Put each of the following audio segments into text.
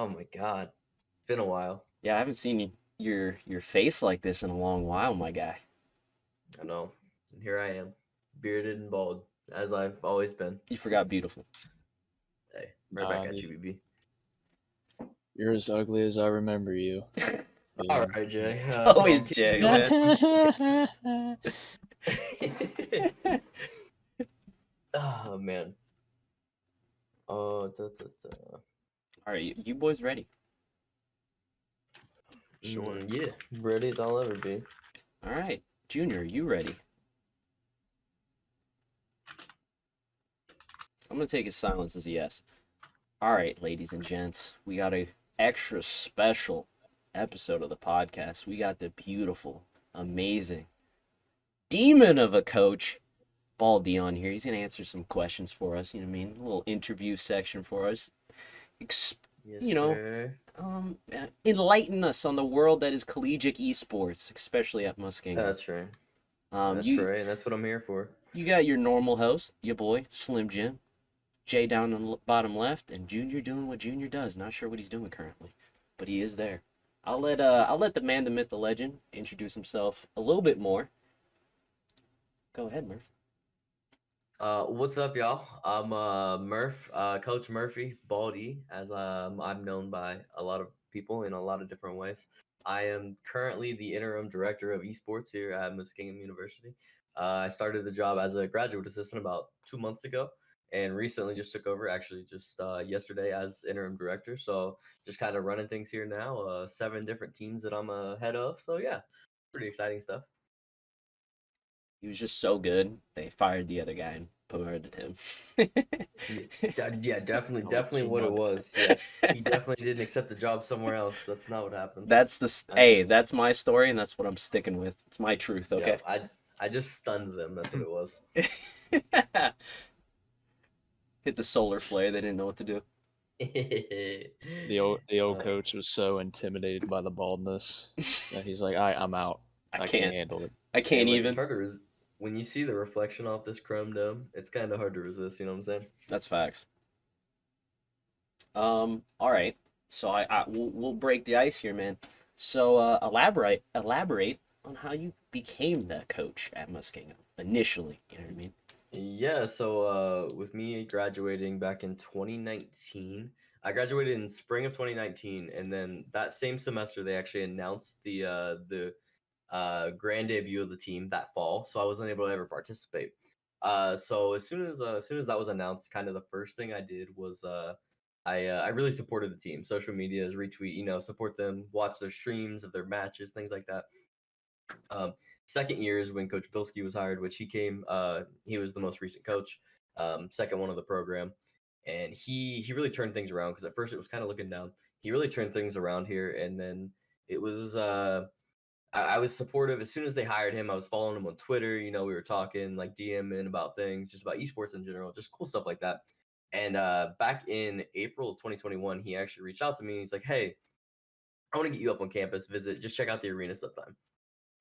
Oh my God. It's been a while. Yeah, I haven't seen your face like this in a long while, my guy. I know. And here I am, bearded and bald, as I've always been. You forgot beautiful. Hey, right back Nah, at dude, you, BB. you're as ugly as I remember you. All And right, Jay. It's So always keeping Jay, going. man. Oh man. Da, da, da. All right, you boys ready? sure. Yeah, ready as I'll ever be. All right, Junior, you ready? I'm gonna take his silence as a yes. All right, ladies and gents, we got a extra special episode of the podcast. We got the beautiful, amazing demon of a coach, Balde, on here. He's gonna answer some questions for us. You know what I mean? A little interview section for us. Yes, You know, sir. enlighten us on the world that is collegiate esports, especially at Muskingum. That's right. That's You right. That's what I'm here for. you got your normal host, your boy Slim Jim, Jay down on the bottom left, and Junior doing what Junior does. Not sure what he's doing currently, but he is there. I'll let the man, the myth, the legend introduce himself a little bit more. Go ahead, Murph. What's up, y'all? I'm Murph, Coach Murphy, Baldy, as I'm known by a lot of people in a lot of different ways. I am currently the interim director of esports here at Muskingum University. I started the job as a graduate assistant about 2 months ago, and recently just took over, actually just yesterday, as interim director. So just kind of running things here now. 7 different teams that I'm head of. So yeah, pretty exciting stuff. He was just so good, they fired the other guy and promoted him. Yeah, definitely, Oh, definitely what it 2 months. was. Yeah, he definitely didn't accept the job somewhere else. That's not what happened. Hey, just- that's my story, and that's what I'm sticking with. It's my truth, Yeah, okay? I just stunned them. That's what it was. Hit the solar flare. They didn't know what to do. The old Uh, coach was so intimidated by the baldness that he's like, I'm out. I I can't can't. handle it. I can't It's even. hard to when you see the reflection off this chrome dome. It's kind of hard to resist. You know what I'm saying? That's facts. All right. So we'll break the ice here, man. So elaborate on how you became the coach at Muskingum initially. You know what I mean? Yeah, so with me graduating back in 2019, I graduated in spring of 2019, and then that same semester they actually announced the grand debut of the team that fall, so I wasn't able to ever participate. So as soon as that was announced, kind of the first thing I did was I really supported the team. Social medias, retweet, support them, watch their streams of their matches, things like that. Second year is when Coach Bilski was hired, which he came. He was the most recent coach, second one of the program, and he really turned things around because at first it was kind of looking down. He really turned things around here, and then it was. I was supportive as soon as they hired him. I was following him on Twitter. We were talking like DMing about things, just about esports in general, just cool stuff like that. And back in April of 2021, he actually reached out to me. He's like, "Hey, I want to get you up on campus, visit, just check out the arena sometime."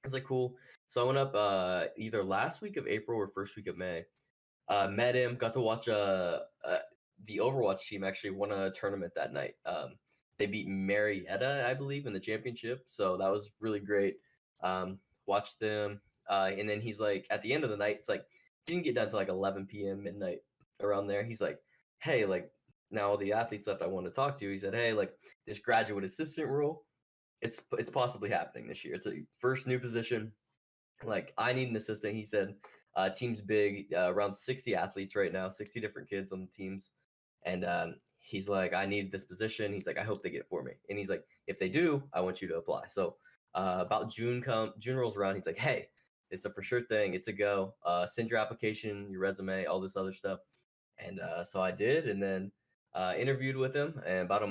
I was like, cool. So I went up either last week of April or first week of May. Met him, got to watch the Overwatch team actually won a tournament that night. They beat Marietta, I believe, in the championship. So that was really great. Watched them. And then he's like, at the end of the night, it's like, didn't get down to like 11 p.m., midnight, around there. He's like, hey, like, now all the athletes left I want to talk to. He said, hey, like, this graduate assistant role, it's possibly happening this year. It's a first new position. Like, I need an assistant. He said, team's big, around 60 athletes right now, 60 different kids on the teams. And he's like, I need this position. He's like, I hope they get it for me. And he's like, if they do, I want you to apply. So about June rolls around. He's like, hey, it's a for sure thing. It's a go. Send your application, your resume, all this other stuff. And so I did, and then interviewed with him. And about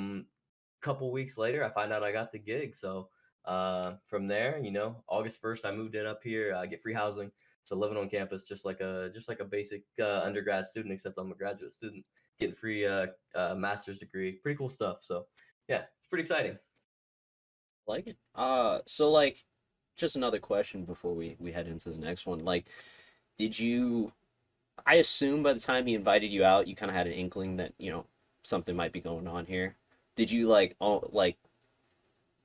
couple weeks later, I find out I got the gig. So from there, August 1st, I moved in up here. I get free housing, so living on campus, just like a basic undergrad student, except I'm a graduate student, getting free master's degree. Pretty cool stuff. So yeah, it's pretty exciting. Like it. So like, just another question before we head into the next one. Like, did you? I assume by the time he invited you out, you kind of had an inkling that something might be going on here. did you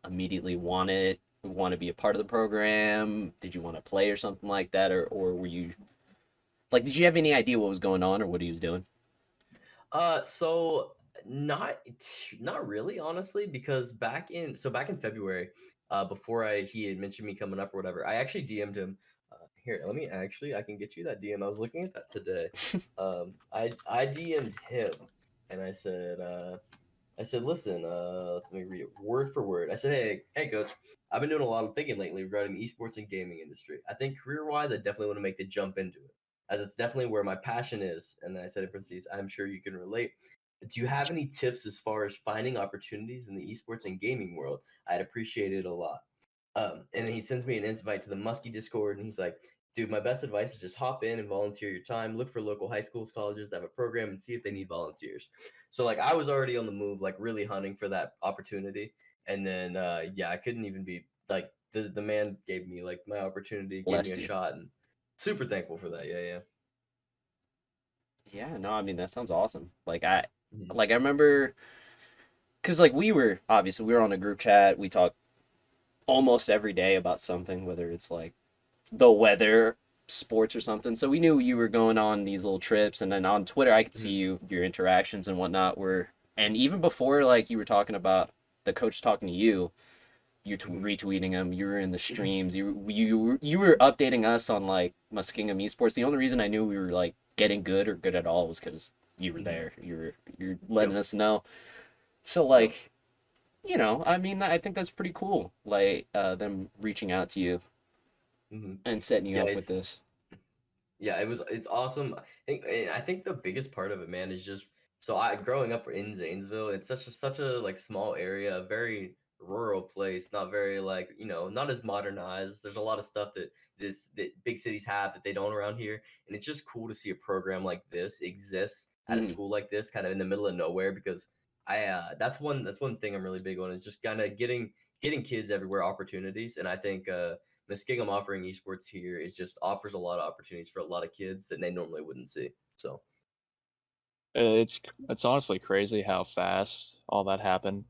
immediately want to be a part of the program? Did you want to play or something like that, or were you like, did you have any idea what was going on or what he was doing? So not really, honestly, because back in February, before he had mentioned me coming up or whatever, I actually DM'd him. Here, I can get you that DM. I was looking at that today. I DM'd him, and I said, listen, let me read it word for word. I said, hey, coach, I've been doing a lot of thinking lately regarding the esports and gaming industry. I think career-wise, I definitely want to make the jump into it, as it's definitely where my passion is. And then I said in parentheses, I'm sure you can relate. Do you have any tips as far as finding opportunities in the esports and gaming world? I'd appreciate it a lot. And then he sends me an invite to the Muskie Discord, and he's like, dude, my best advice is just hop in and volunteer your time. Look for local high schools, colleges that have a program, and see if they need volunteers. So like I was already on the move, like really hunting for that opportunity. And then yeah, I couldn't even be like the man gave me like my opportunity, gave me Blessed a you. shot, and super thankful for that. Yeah, Yeah, no, I mean that sounds awesome. yeah. I remember, because like we were on a group chat. We talked almost every day about something, whether it's like the weather, sports, or something. So we knew you were going on these little trips, and then on Twitter, I could see your interactions and whatnot were, and even before like you were talking about the coach talking to you, retweeting him, you were in the streams, you were updating us on like Muskingum esports. The only reason I knew we were like getting good or good at all was because you were there. You're letting Yep. us know. So Yep. like, I mean, I think that's pretty cool. Like them reaching out to you hmm and setting you Yeah, up with this. it's awesome. I think the biggest part of it, man, is just so I growing up in Zanesville, it's such a like small area, a very rural place, not very like, not as modernized. There's a lot of stuff that big cities have that they don't around here. And it's just cool to see a program like this exist at a Mm, school like this, kind of in the middle of nowhere, because that's one thing I'm really big on, is just kind of getting kids everywhere opportunities. And I think Muskingum offering esports here is just offers a lot of opportunities for a lot of kids that they normally wouldn't see. So It's honestly crazy how fast all that happened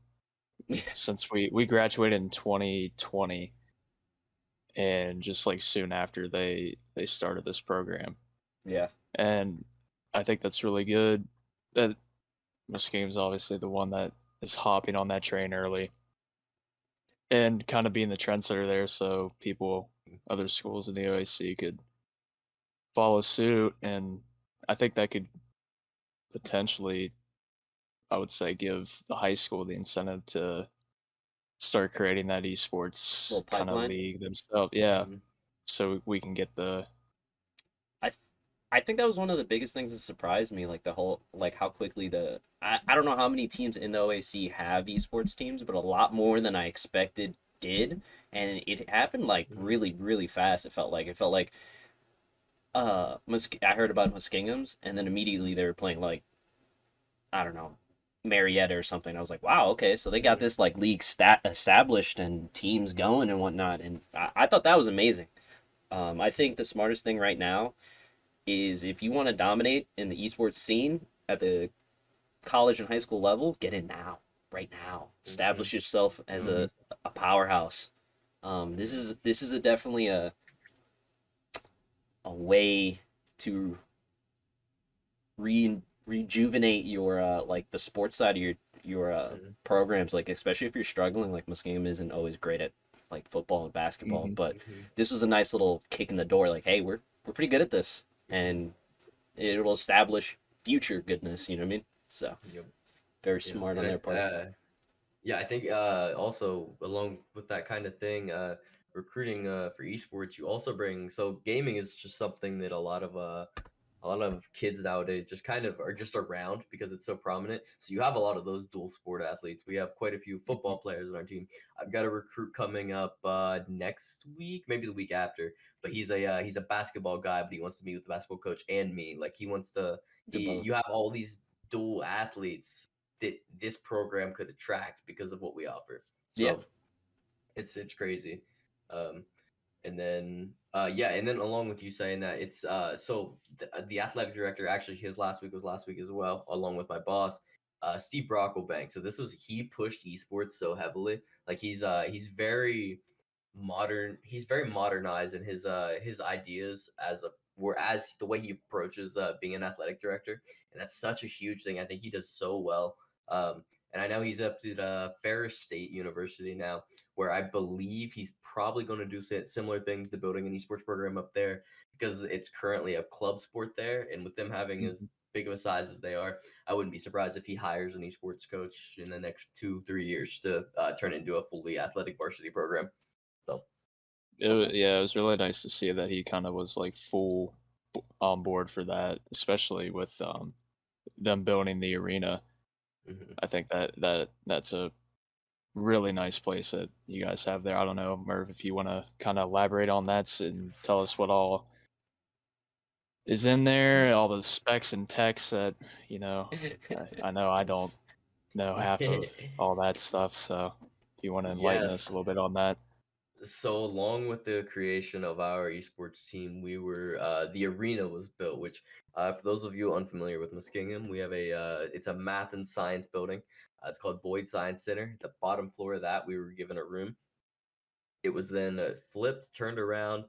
since we graduated in 2020, and just like soon after they started this program. yeah. And I think that's really good that Muskingum's obviously the one that is hopping on that train early and kind of being the trendsetter there, so people, other schools in the OAC could follow suit. And I think that could potentially, I would say, give the high school the incentive to start creating that esports Little kind of pipeline. league themselves. Yeah, mhm. so we can get the. I th- I think that was one of the biggest things that surprised me, like the whole like how quickly I don't know how many teams in the OAC have esports teams, but a lot more than I expected did, and it happened like really really fast. It felt like I heard about Muskingums, and then immediately they were playing like, I don't know, Marietta or something. I was like, wow, okay, so they got this like league established and teams going and whatnot, and I thought that was amazing. I think the smartest thing right now is if you want to dominate in the esports scene at the college and high school level, get in now, right now. Mhm. Establish yourself as Mhm. a powerhouse. This is definitely a way to rejuvenate your like the sports side of your Mhm. programs, like especially if you're struggling. Like Muskingum isn't always great at like football and basketball, Mhm. but Mhm. this was a nice little kick in the door. Like, hey, we're pretty good at this, Mhm. and it will establish future goodness. You know what I mean? So Yep. very Yeah. smart on And their part. yeah, I think also along with that kind of thing, recruiting for esports, you also bring, so gaming is just something that a lot of kids nowadays just kind of are just around because it's so prominent. So you have a lot of those dual sport athletes. We have quite a few Mhm. football players on our team. I've got a recruit coming up next week, maybe the week after. But he's a basketball guy, but he wants to meet with the basketball coach and me. Like he wants to. Do both. You have all these dual athletes that this program could attract because of what we offer. Yeah. So it's crazy. Um, and then yeah, and then along with you saying that, it's so the athletic director, actually his last week was last week as well, along with my boss. Steve Brocklebank. So he pushed esports so heavily. Like he's very modern. He's very modernized in his ideas as the way he approaches being an athletic director, and that's such a huge thing. I think he does so well. And I know he's up to the Ferris State University now, where I believe he's probably going to do similar things to building an esports program up there, because it's currently a club sport there, and with them having as big of a size as they are, I wouldn't be surprised if he hires an esports coach in the next 2-3 years to turn it into a fully athletic varsity program. So, It was really nice to see that he kind of was like full on board for that, especially with them building the arena. I think that's a really nice place that you guys have there. I don't know, Merv, if you want to kind of elaborate on that and tell us what all is in there, all the specs and texts that, I know I don't know half of all that stuff. So if you want to enlighten us a little bit on that. So along with the creation of our esports team, the arena was built. Which, for those of you unfamiliar with Muskingum, we have it's a math and science building. It's called Boyd Science Center. The bottom floor of that, we were given a room. It was then flipped, turned around,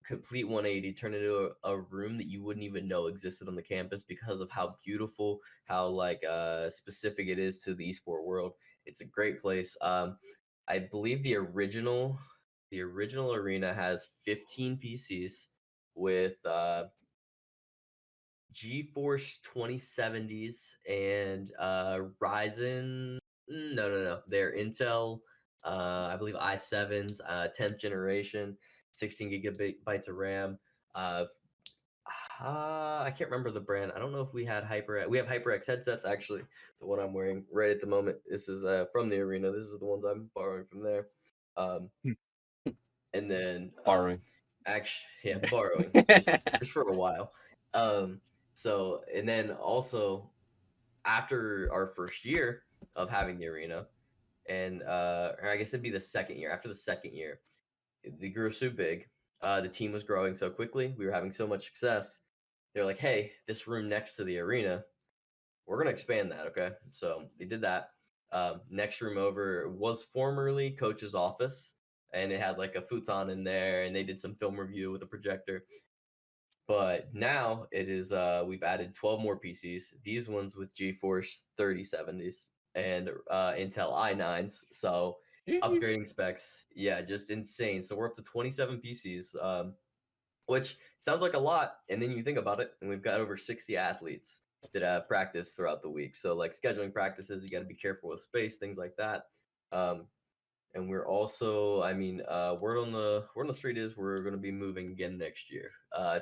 complete 180, turned into a room that you wouldn't even know existed on the campus because of how beautiful, how specific it is to the esport world. It's a great place. I believe the original arena has 15 PCs with GeForce 2070s and Ryzen. No. They're Intel. I believe i7s, 10th generation, 16 gigabytes of RAM. I can't remember the brand. I don't know if we had We have HyperX headsets, actually. The one I'm wearing right at the moment. This is from the arena. This is the ones I'm borrowing from there. And then Borrowing. Borrowing just for a while. So, and then also after our first year of having the arena, and or I guess it'd be the second year. After the second year, it grew so big. The team was growing so quickly. We were having so much success. They're like, hey, this room next to the arena, we're gonna expand that. Okay, so they did that. Next room over was formerly coach's office, and it had like a futon in there, and they did some film review with a projector. But now it is we've added 12 more PCs. These ones with GeForce 3070s and Intel i9s. So upgrading specs, yeah, just insane. So we're up to 27 PCs, which sounds like a lot. And then you think about it, and we've got over 60 athletes that have practice throughout the week. So like scheduling practices, you got to be careful with space, things like that. And we're also, word on the street is we're going to be moving again next year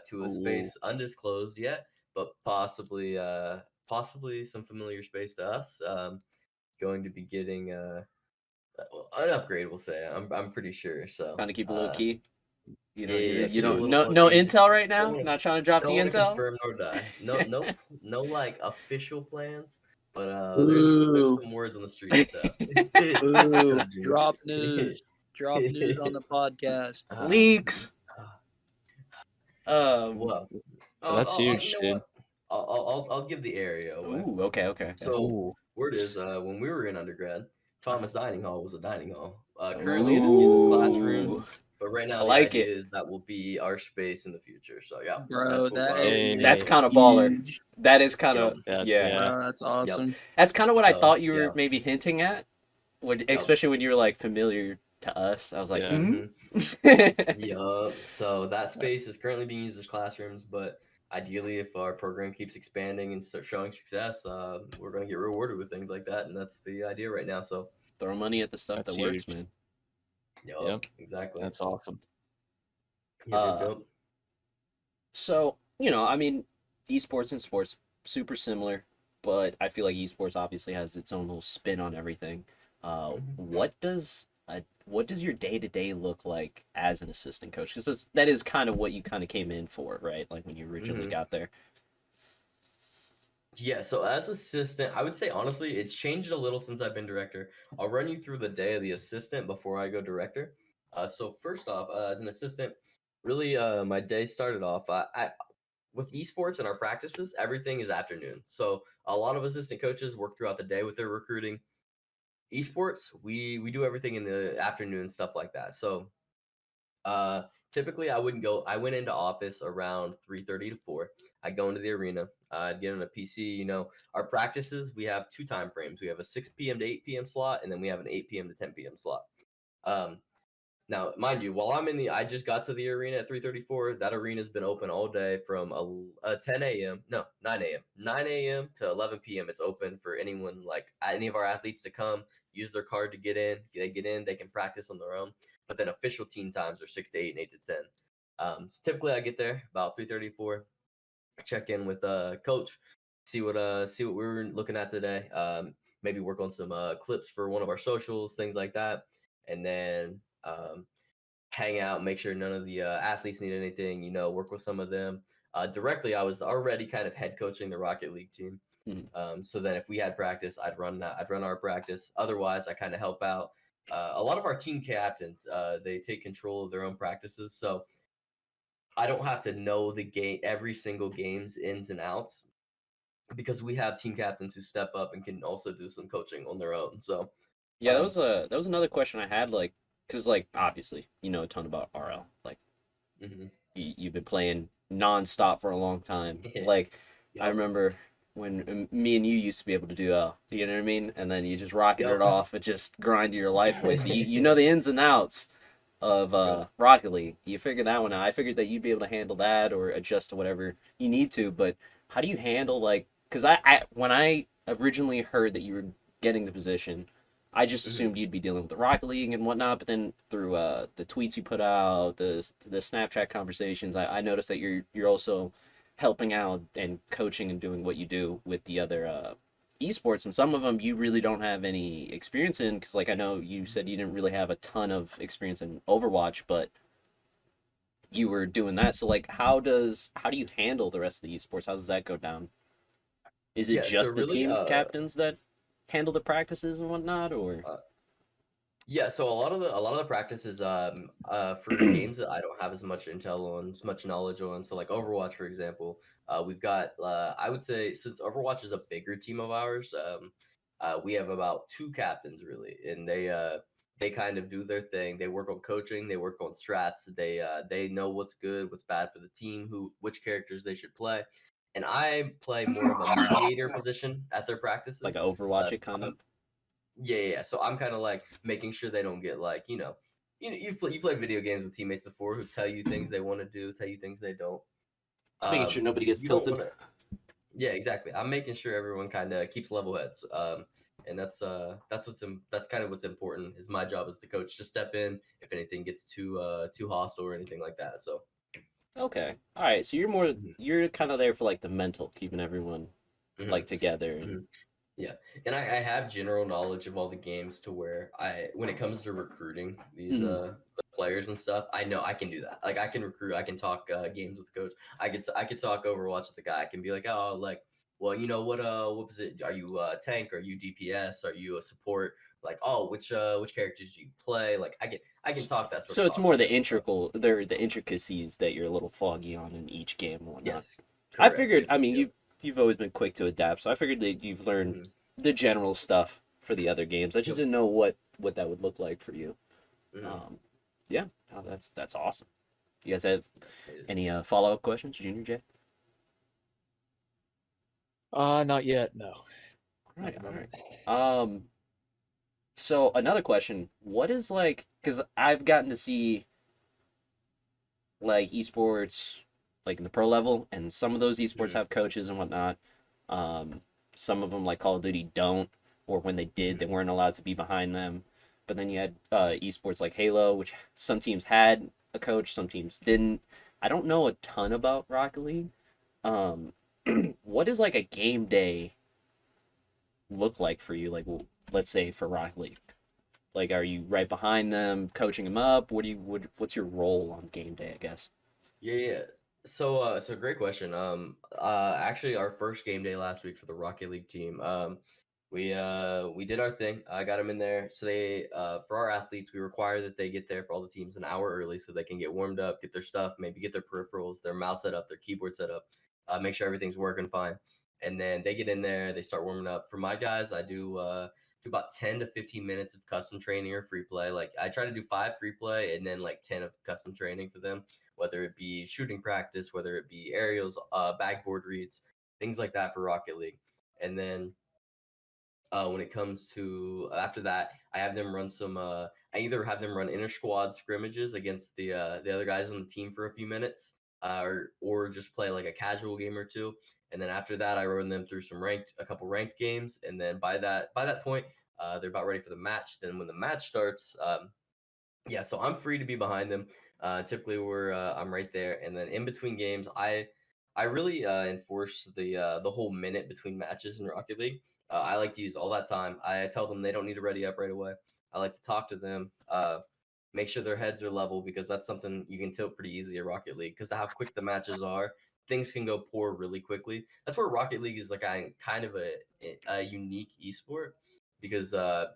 to a space undisclosed yet, but possibly some familiar space to us. Going to be getting an upgrade, we'll say. I'm pretty sure. So Trying to keep it low key. You don't, yeah, you don't, keep it a no, little no low-key. intel right now. wanna- Not trying to drop the Don't want to intel. confirm nor die. No, like official plans. But there's some words on the street stuff. Ooh, drop news. Drop news on the podcast. Leaks. Well, That's huge, you know dude. what? I'll give the area away. Ooh, okay. So word is, when we were in undergrad, Thomas Dining Hall was a dining hall. Currently, it is used as classrooms, but right now I the like idea it. is that will be our space in the future. So yeah, Bro, That's kind of baller. huge. That is kind of Yeah. Bro, that's awesome. That's kind of what I So, thought you were yeah. maybe hinting at, especially when you were like familiar to us. I was like, Yup. So that space is currently being used as classrooms, but ideally, if our program keeps expanding and start showing success, we're going to get rewarded with things like that, and that's the idea right now. So throw money at the stuff That's that works, huge. man. Yep, exactly. That's awesome. Yep. So, I mean, esports and sports, super similar, but I feel like esports obviously has its own little spin on everything. What does your day-to-day look like as an assistant coach? Because that is kind of what you kind of came in for, right? Like when you originally got there. Yeah, so as assistant, I would say honestly, it's changed a little since I've been director. I'll run you through the day of the assistant before I go director. So first off, as an assistant, really, my day started off. with esports and our practices, everything is afternoon. So a lot of assistant coaches work throughout the day with their recruiting. Esports, we do everything in the afternoon, stuff like that. So typically I went into office around 3:30 to 4. I'd go into the arena, I'd get on a PC. Our practices, we have two time frames. We have a 6 p.m. to 8 p.m. slot, and then we have an 8 p.m. to 10 p.m. slot. Now, mind you, while I just got to the arena at 3:34. That arena's been open all day from 10 a.m. No, 9 a.m. 9 a.m. to 11 p.m. It's open for anyone, like any of our athletes, to come use their card to get in. They get in, they can practice on their own. But then official team times are 6 to 8 and 8 to 10. So typically I get there about 3:34. Check in with coach, see what we were looking at today. Maybe work on some clips for one of our socials, things like that, and then hang out, make sure none of the athletes need anything, work with some of them. Directly, I was already kind of head coaching the Rocket League team. So then if we had practice, I'd run our practice. Otherwise, I kind of help out. A lot of our team captains, they take control of their own practices. So I don't have to know the game, every single game's ins and outs, because we have team captains who step up and can also do some coaching on their own. So Yeah, that was another question I had, like, because, like, obviously you know a ton about RL, like you've been playing nonstop for a long time. Like, I Yep. remember when me and you used to be able to do you know what I mean, and then you just rocketed it Yep. off and just grind your life away. So you know the ins and outs of Yep. Rocket League. You figured that one out. I figured that you'd be able to handle that or adjust to whatever you need to. But how do you handle, like, because I when I originally heard that you were getting the position, I just assumed you'd be dealing with the Rocket League and whatnot. But then through the tweets you put out, the Snapchat conversations, I noticed that you're also helping out and coaching and doing what you do with the other esports, and some of them you really don't have any experience in, because, like, I know you said you didn't really have a ton of experience in Overwatch, but you were doing that. So, like, how do you handle the rest of the esports? How does that go down? Is it Yeah. So just the really, team captains that handle the practices and whatnot, or yeah, so a lot of the practices for games that I don't have as much intel on, as much knowledge on. So like Overwatch, for example, we've got I would say, since Overwatch is a bigger team of ours, we have about two captains really, and they kind of do their thing. They work on coaching, they work on strats. They know what's good, what's bad for the team, which characters they should play. And I play more of a mediator position at their like practices. Overwatch it kind I'm of? Yeah. So I'm kind of like making sure they don't get, like, you played video games with teammates before who tell you things they want to do, tell you things they don't. Making sure nobody gets You don't tilted. want to. Yeah, exactly. I'm making sure everyone kind of keeps level heads. And that's kind of what's important. Is my job as the coach to step in if anything gets too hostile or anything like that. So Okay, all right. So mhm, you're kind of there for, like, the mental, keeping everyone, mhm, like, together and. mhm. Yeah, and I have general knowledge of all the games to where when it comes to recruiting these Mhm. the players and stuff, I know I can do that. Like I can recruit, I can talk games with the coach. I could talk Overwatch with the guy. I can be like, oh, like, well, what was it? Are you a tank? Are you DPS? Are you a support? Like, oh, which characters do you play? Like I can talk that sort So of it's talk more with the them. So the intricacies that you're a little foggy on in each game and whatnot. yes, I correct. figured, Yep, I mean, yep. you've always been quick to adapt, so I figured that you've learned Mhm, the general stuff for the other games. I just yep. didn't know what that would look like for you. Mhm. Um, yeah, no, that's awesome. You guys have It any is. follow-up questions, Junior J? Not yet. No, All not right, at the all moment. right. So another question: what is, like? Because I've gotten to see, like, esports, like, in the pro level, and some of those esports Mhm, have coaches and whatnot. Um, some of them, like Call of Duty, don't, or when they did, they mhm. weren't allowed to be behind them. But then you had esports like Halo, which some teams had a coach, some teams didn't. I don't know a ton about Rocket League. Um, what does, like, a game day look like for you? Like, let's say for Rocket League, like, are you right behind them, coaching them up? What's your role on game day, I guess? Yeah. So great question. Actually, our first game day last week for the Rocket League team. we did our thing. I got them in there. So they for our athletes, we require that they get there for all the teams an hour early so they can get warmed up, get their stuff, maybe get their peripherals, their mouse set up, their keyboard set up, make sure everything's working fine. And then they get in there, they start warming up. For my guys, I do about 10 to 15 minutes of custom training or free play. Like I try to do 5 free play and then like 10 of custom training for them, whether it be shooting practice, whether it be aerials, backboard reads, things like that for Rocket League. And then when it comes to after that, I have them run some. I either have them run inter squad scrimmages against the other guys on the team for a few minutes, or just play like a casual game or two. And then after that, I run them through a couple ranked games, and then by that point, they're about ready for the match. Then when the match starts, yeah, so I'm free to be behind them. Typically, I'm right there, and then in between games, I really enforce the whole minute between matches in Rocket League. I like to use all that time. I tell them they don't need to ready up right away. I like to talk to them, make sure their heads are level because that's something you can tilt pretty easy at Rocket League because of how quick the matches are. Things can go poor really quickly. That's where Rocket League is like kind of a unique esport because of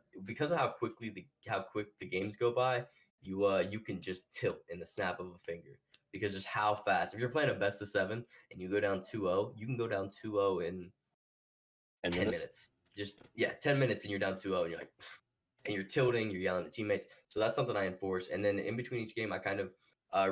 how quick the games go by. You can just tilt in the snap of a finger because just how fast. If you're playing a best of 7 and you go down 2-0, you can go down 2-0 in 10 minutes. Just 10 minutes and you're down 2-0 and you're like and you're tilting, you're yelling at teammates. So that's something I enforce. And then in between each game, I kind of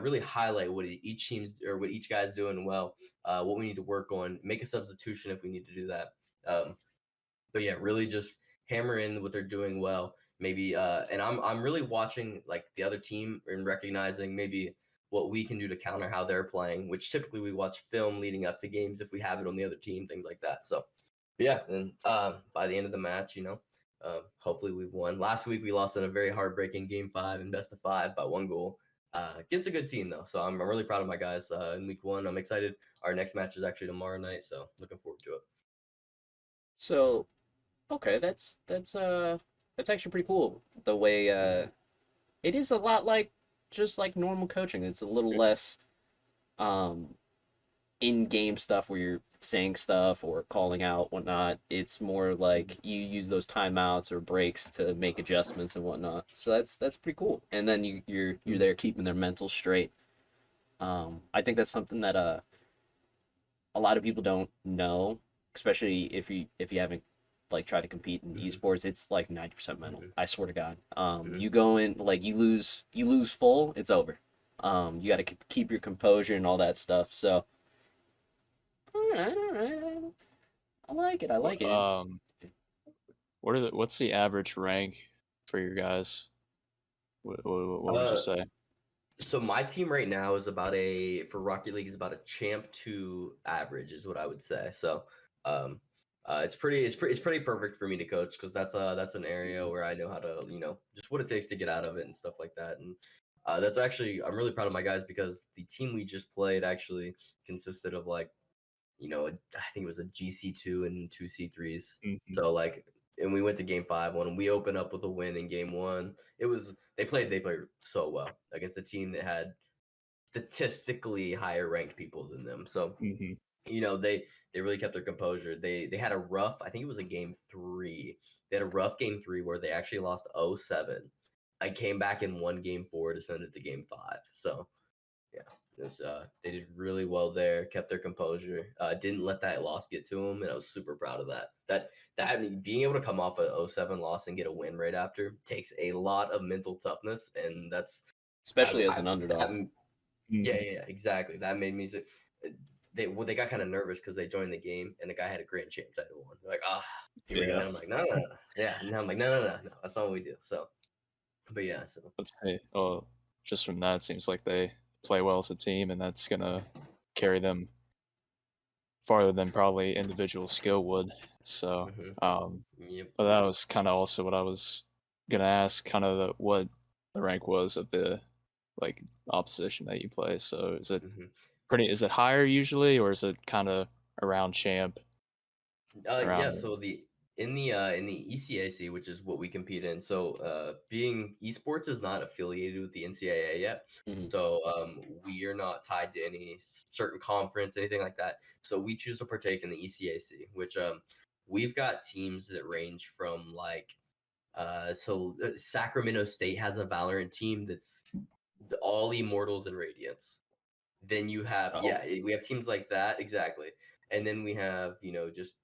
really highlight what each team's or what each guy's doing well, what we need to work on, make a substitution if we need to do that. But yeah, really just hammer in what they're doing well. Maybe and I'm really watching like the other team and recognizing maybe what we can do to counter how they're playing, which typically we watch film leading up to games if we have it on the other team, things like that. So yeah, and by the end of the match, hopefully we've won. Last week we lost in a very heartbreaking game 5 and best of 5 by 1 goal. Against a good team though, so I'm really proud of my guys in week 1. I'm excited. Our next match is actually tomorrow night, so looking forward to it. So, okay, that's actually pretty cool. The way it is a lot like just like normal coaching. It's a little less in-game stuff where you're saying stuff or calling out whatnot. It's more like you use those timeouts or breaks to make adjustments and whatnot. So that's pretty cool. And then you're there keeping their mental straight. I think that's something that a lot of people don't know, especially if you haven't like tried to compete in esports. It's like 90% mental. I swear to God. You go in like you lose full, it's over. You got to keep your composure and all that stuff. So. All right. I like it. What's the average rank for your guys? What would you say? So my team right now is for Rocket League is about a champ 2 average is what I would say. So it's pretty perfect for me to coach because that's an area where I know how to just what it takes to get out of it and stuff like that. And that's actually I'm really proud of my guys because the team we just played actually consisted of like I think it was a GC2 and 2 C3s. Mm-hmm. So like, and we went to game 5 and we opened up with a win in game 1. They played so well against a team that had statistically higher ranked people than them. So they really kept their composure. They had a rough, I think it was a game 3. They had a rough game 3 where they actually lost 0-7. I came back and won game 4 to send it to game 5. So yeah. They did really well there, kept their composure, didn't let that loss get to them, and I was super proud of that. That being able to come off a 0-7 loss and get a win right after takes a lot of mental toughness, and that's especially as an underdog. Yeah, exactly. That made me say they got kind of nervous because they joined the game and the guy had a grand champ title one. They're like, here we go. And I'm like, no. Yeah, and I'm like, no, that's not what we do. So, but yeah, so let's say, just from that, it seems like they play well as a team, and that's gonna carry them farther than probably individual skill would. So, but that was kind of also what I was gonna ask, kind of what the rank was of the like opposition that you play. So, is it is it higher usually, or is it kind of around champ? So in the ECAC, which is what we compete in. So being esports is not affiliated with the NCAA yet. So we are not tied to any certain conference, anything like that. So we choose to partake in the ECAC, which we've got teams that range from like Sacramento State has a Valorant team that's all Immortals and Radiants. Then you have we have teams like that, exactly. And then we have, just,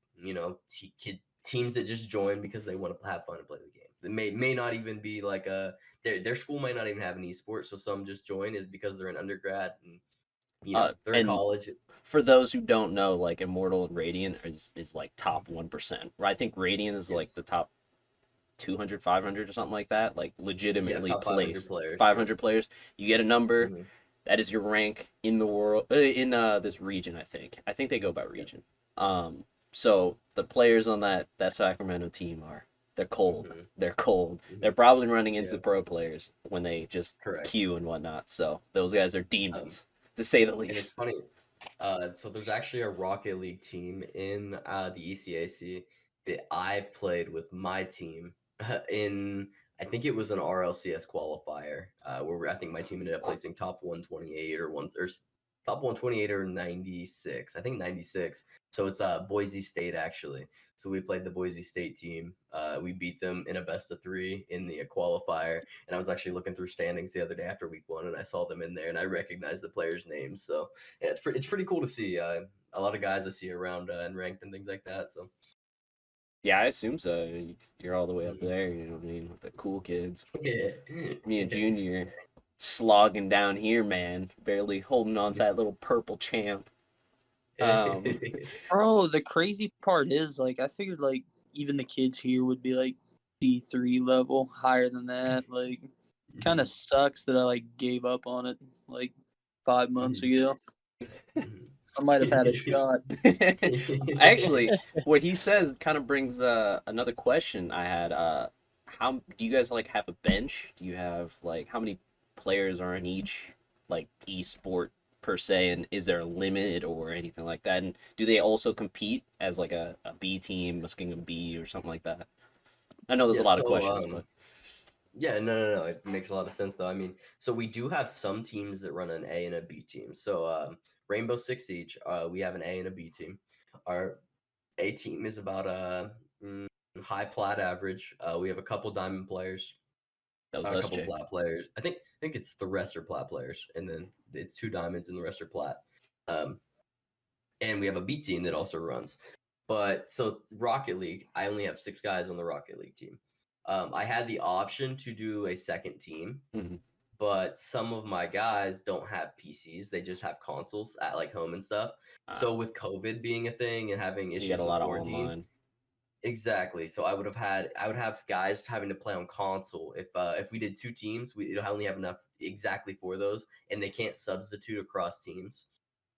teams that just join because they want to have fun and play the game. They may not even be like their school might not even have an esports, so some just join is because they're an undergrad and they're in college. For those who don't know, like Immortal and Radiant is like top 1%. Right? I think Radiant is like the top 200, 500 or something like that. Like legitimately placed 500 players. You get a number. Mm-hmm. That is your rank in the world, in this region, I think. I think they go by region. So the players on that Sacramento team they're cold. Mm-hmm. They're cold. Mm-hmm. They're probably running into pro players when they just queue and whatnot. So those guys are demons, to say the least. And it's funny. So there's actually a Rocket League team in the ECAC that I've played with my team in... I think it was an RLCS qualifier where I think my team ended up placing top 128 or top 128 or 96. I think 96. So it's Boise State actually. So we played the Boise State team. We beat them in a best of 3 in the qualifier. And I was actually looking through standings the other day after week 1, and I saw them in there, and I recognized the players' names. So yeah, it's pretty cool to see. A lot of guys I see around and ranked and things like that. So. Yeah, I assume so. You're all the way up there, you know what I mean, with the cool kids. Yeah. Me and Junior slogging down here, man. Barely holding on to that little purple champ. Bro, the crazy part is, like, I figured, like, even the kids here would be, like, D3 level, higher than that. Like, kind of sucks that I, like, gave up on it, like, 5 months ago. I might have had a shot. Actually, what he said kind of brings another question I had. How do you guys like have a bench? Do you have like how many players are in each like esport per se, and is there a limit or anything like that? And do they also compete as like a B team, Muskingum B or something like that? I know there's a lot of questions, but yeah, no, it makes a lot of sense though. I mean, so we do have some teams that run an A and a B team. So Rainbow Six Siege, we have an A and a B team. Our A team is about high plat average. We have a couple diamond players, a couple plat players. I think it's the rest are plat players, and then it's 2 diamonds and the rest are plat. And we have a B team that also runs. But so Rocket League, I only have 6 guys on the Rocket League team. I had the option to do a second team, but some of my guys don't have PCs. They just have consoles at like home and stuff. So with COVID being a thing and having issues with quarantine, exactly. So I would have guys having to play on console. If we did 2 teams, we'd only have enough exactly for those, and they can't substitute across teams.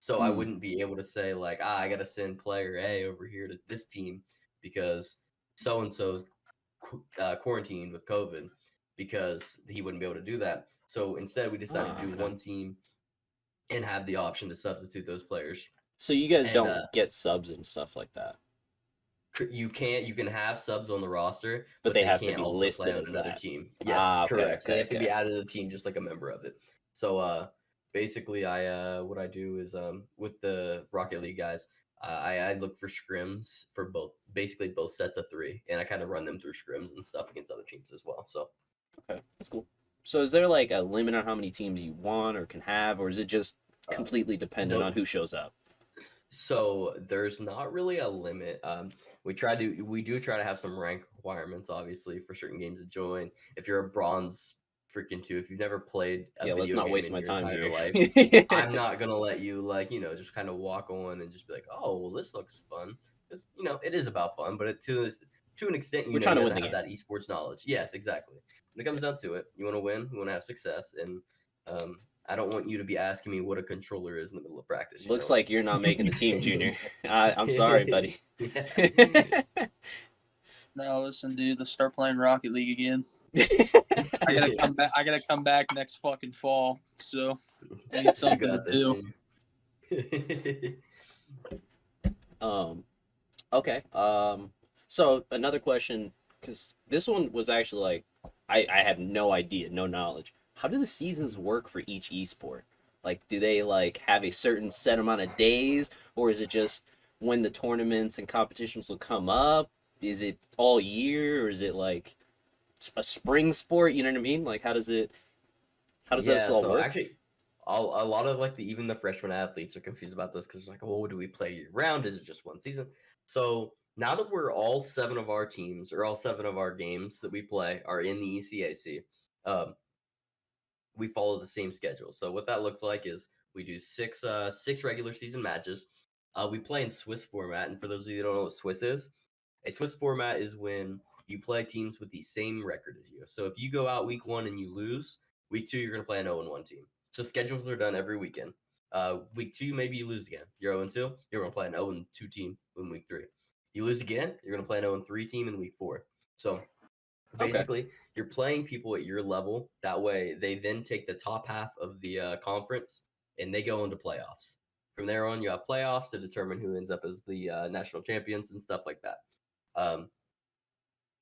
So I wouldn't be able to say like, I got to send player A over here to this team because so and so's quarantined with COVID, because he wouldn't be able to do that. So instead, we decided to do one team and have the option to substitute those players. So you guys don't get subs and stuff like that. You can have subs on the roster, but they have to be listed as another team. Yes, correct. So they have to be added to the team just like a member of it. So basically, what I do is with the Rocket League guys, I look for scrims for basically both sets of 3, and I kind of run them through scrims and stuff against other teams as well. So okay, that's cool. So is there like a limit on how many teams you want or can have, or is it just completely dependent on who shows up? So there's not really a limit. We do try to have some rank requirements, obviously, for certain games to join. If you're a bronze freaking 2, if you've never played a video let's not game waste in my your time entire here. life, I'm not gonna let you just kind of walk on and just be like, oh well, this looks fun. Because it is about fun, but to an extent, we're trying to win the game. That esports knowledge. Yes, exactly. When it comes down to it, you want to win, you want to have success, and I don't want you to be asking me what a controller is in the middle of practice. Looks like you're not making the team, Junior. I'm sorry, buddy. No, listen, dude. Let's start playing Rocket League again. I gotta come back. I gotta come back next fucking fall. So I need something to do. Okay. So another question, because this one was actually like, I have no idea, no knowledge. How do the seasons work for each esport? Like, do they like have a certain set amount of days, or is it just when the tournaments and competitions will come up? Is it all year, or is it like a spring sport? You know what I mean? Like, how does that Yeah, all so work? actually, a lot of like even the freshman athletes are confused about this because like, well, do we play year round? Is it just one season? So now that we're all 7 of our teams or all 7 of our games that we play are in the ECAC, um, we follow the same schedule. So what that looks like is we do 6 regular season matches. We play in Swiss format, and for those of you that don't know what Swiss is, a Swiss format is when you play teams with the same record as you. So if you go out week 1 and you lose, week 2 you're going to play an 0-1 team. So schedules are done every weekend. Week 2 maybe you lose again. You're 0-2. You're going to play an 0-2 team in week 3. You lose again, you're going to play an 0-3 team in week 4. So basically, you're playing people at your level. That way, they then take the top half of the conference and they go into playoffs. From there on, you have playoffs to determine who ends up as the national champions and stuff like that. Um,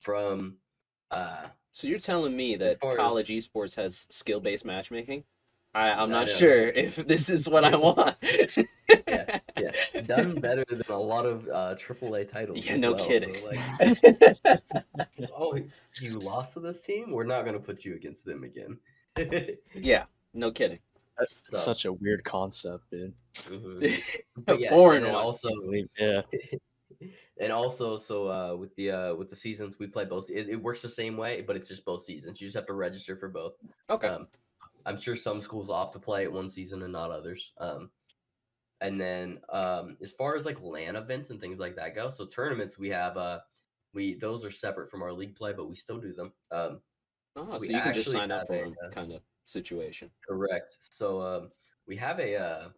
from So you're telling me as that far as college esports has skill-based matchmaking? I'm I not know, sure if this is what I want. yeah, done better than a lot of AAA titles Yeah, as no well. kidding. So like, oh, you lost to this team? We're not going to put you against them again. Yeah, no kidding. That's So, such a weird concept, dude. mhm. A But yeah, foreign and then one. also Yeah. and also so with the seasons we play both. It works the same way, but it's just both seasons. You just have to register for both. Okay. I'm sure some schools opt to play it one season and not others. And then as far as like LAN events and things like that go, so tournaments we have those are separate from our league play, but we still do them. Oh, We so you can just actually sign up have for them kind of situation. correct. So we have a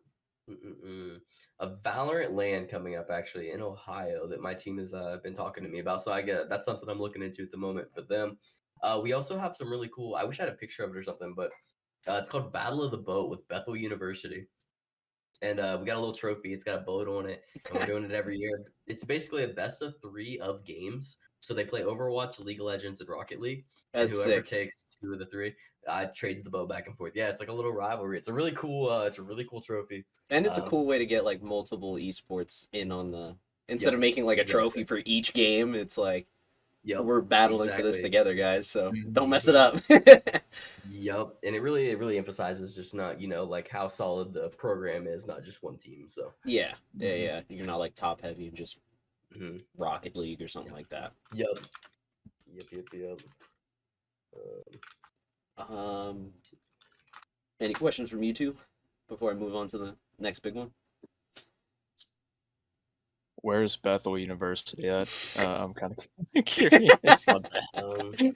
Valorant LAN coming up actually in Ohio that my team has been talking to me about. So I get that's something I'm looking into at the moment for them. We also have some really cool. I wish I had a picture of it or something, but it's called Battle of the Boat with Bethel University. And we got a little trophy. It's got a boat on it, and we're doing it every year. It's basically a best of 3 of games. So they play Overwatch, League of Legends, and Rocket League. And That's whoever sick. takes 2 of the 3 trades the boat back and forth. Yeah, it's like a little rivalry. It's a really cool. It's a really cool trophy. And it's a cool way to get like multiple esports in on the instead Yep, of making like a trophy exactly. for each game, it's like Yep, we're battling for this exactly. together, guys. So don't mess Mhm. it up. Yep, and it really emphasizes just not like how solid the program is, not just one team. So Yeah. You're not like top heavy and just mhm. Rocket League or something like that. Yep. Um, any questions from you two before I move on to the next big one? Where's Bethel University at? I'm kind of curious on that.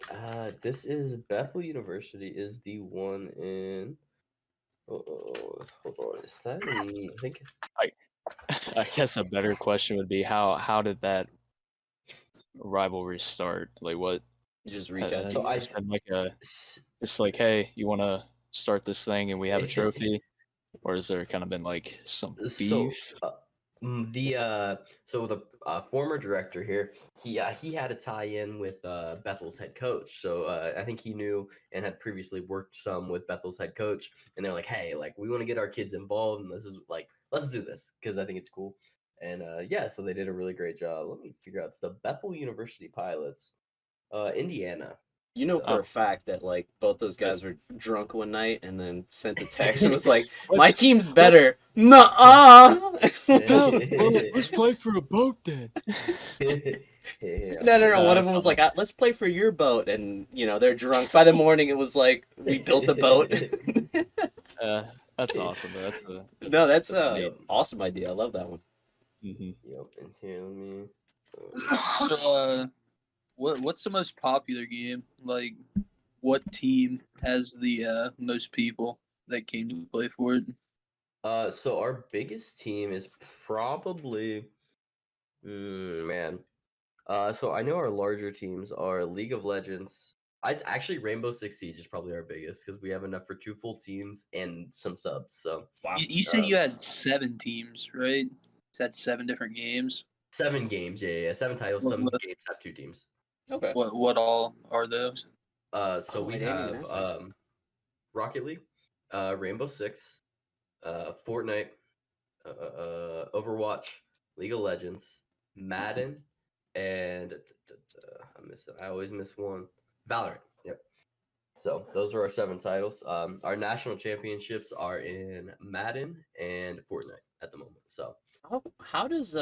God, this is Bethel University is the one in. Oh, hold on, is that in? I think. I guess a better question would be how did that rivalry start? Like what You just reach out has to So you I. guys. this been like just like, hey, you want to start this thing and we have a trophy, or has there kind of been like some So beef? the former director here, he had a tie-in with Bethel's head coach. So I think he knew and had previously worked some with Bethel's head coach, and they're like, hey, like we want to get our kids involved, and this is like let's do this because I think it's cool. And yeah, so they did a really great job. Let me figure out. It's the Bethel University Pilots, Indiana. You know for So a fact that like both those But guys were drunk one night and then sent a text and was like, let's "My team's better." Nuh-uh. let's play for a boat then. No. One of them That's was like, "Let's play for your boat," and they're drunk. By the morning, it was like we built a boat. that's awesome. No, that's neat. awesome idea. I love that one. Mm-hmm. Yep, and here let me. So, what's the most popular game? Like, what team has the most people that came to play for it? So our biggest team is probably, man. So I know our larger teams are League of Legends. Actually Rainbow Six Siege is probably our biggest because we have enough for 2 full teams and some subs. So Wow. You said you had 7 teams, right? Is that 7 different games? 7 games, yeah, 7 titles. What, Some what, games have 2 teams. Okay. what all are those? So Oh, we I didn't even have ask that. Rocket League, Rainbow Six, Fortnite, Overwatch, League of Legends, Madden, and I always miss one. Valorant. Yep. So those are our 7 titles. Our national championships are in Madden and Fortnite at the moment. So how does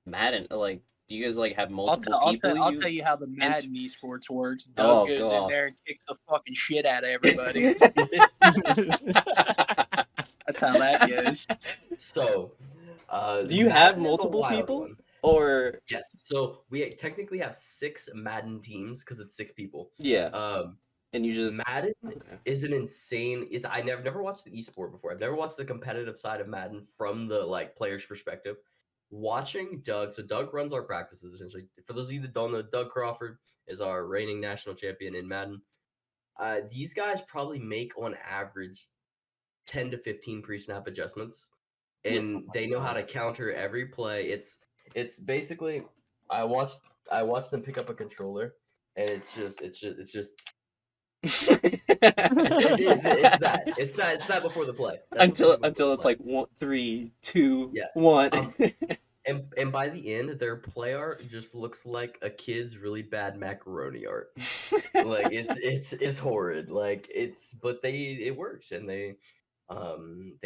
Madden like? Do you guys like have I'll, multiple tell, I'll, people? tell, I'll tell you how the Madden esports works. Oh, Doug goes go in off. there and kicks the fucking shit out of everybody. That's how that goes. so Do you have Madden is a multiple wild people? one. Or Yes. So we technically have 6 Madden teams because it's 6 people. yeah, and you just Madden okay. is an insane. I never watched the esport before. I've never watched the competitive side of Madden from the like player's perspective. Watching Doug, so Doug runs our practices essentially. For those of you that don't know, Doug Crawford is our reigning national champion in Madden. These guys probably make on average 10 to 15 pre-snap adjustments, and they know how to counter every play. It's basically I watched them pick up a controller, and it's just it's that before the play. That's what they do before until the it's play. like 1, 3, 2, Yeah. 1. And by the end, their play art just looks like a kid's really bad macaroni art. Like it's horrid. Like but it works, and they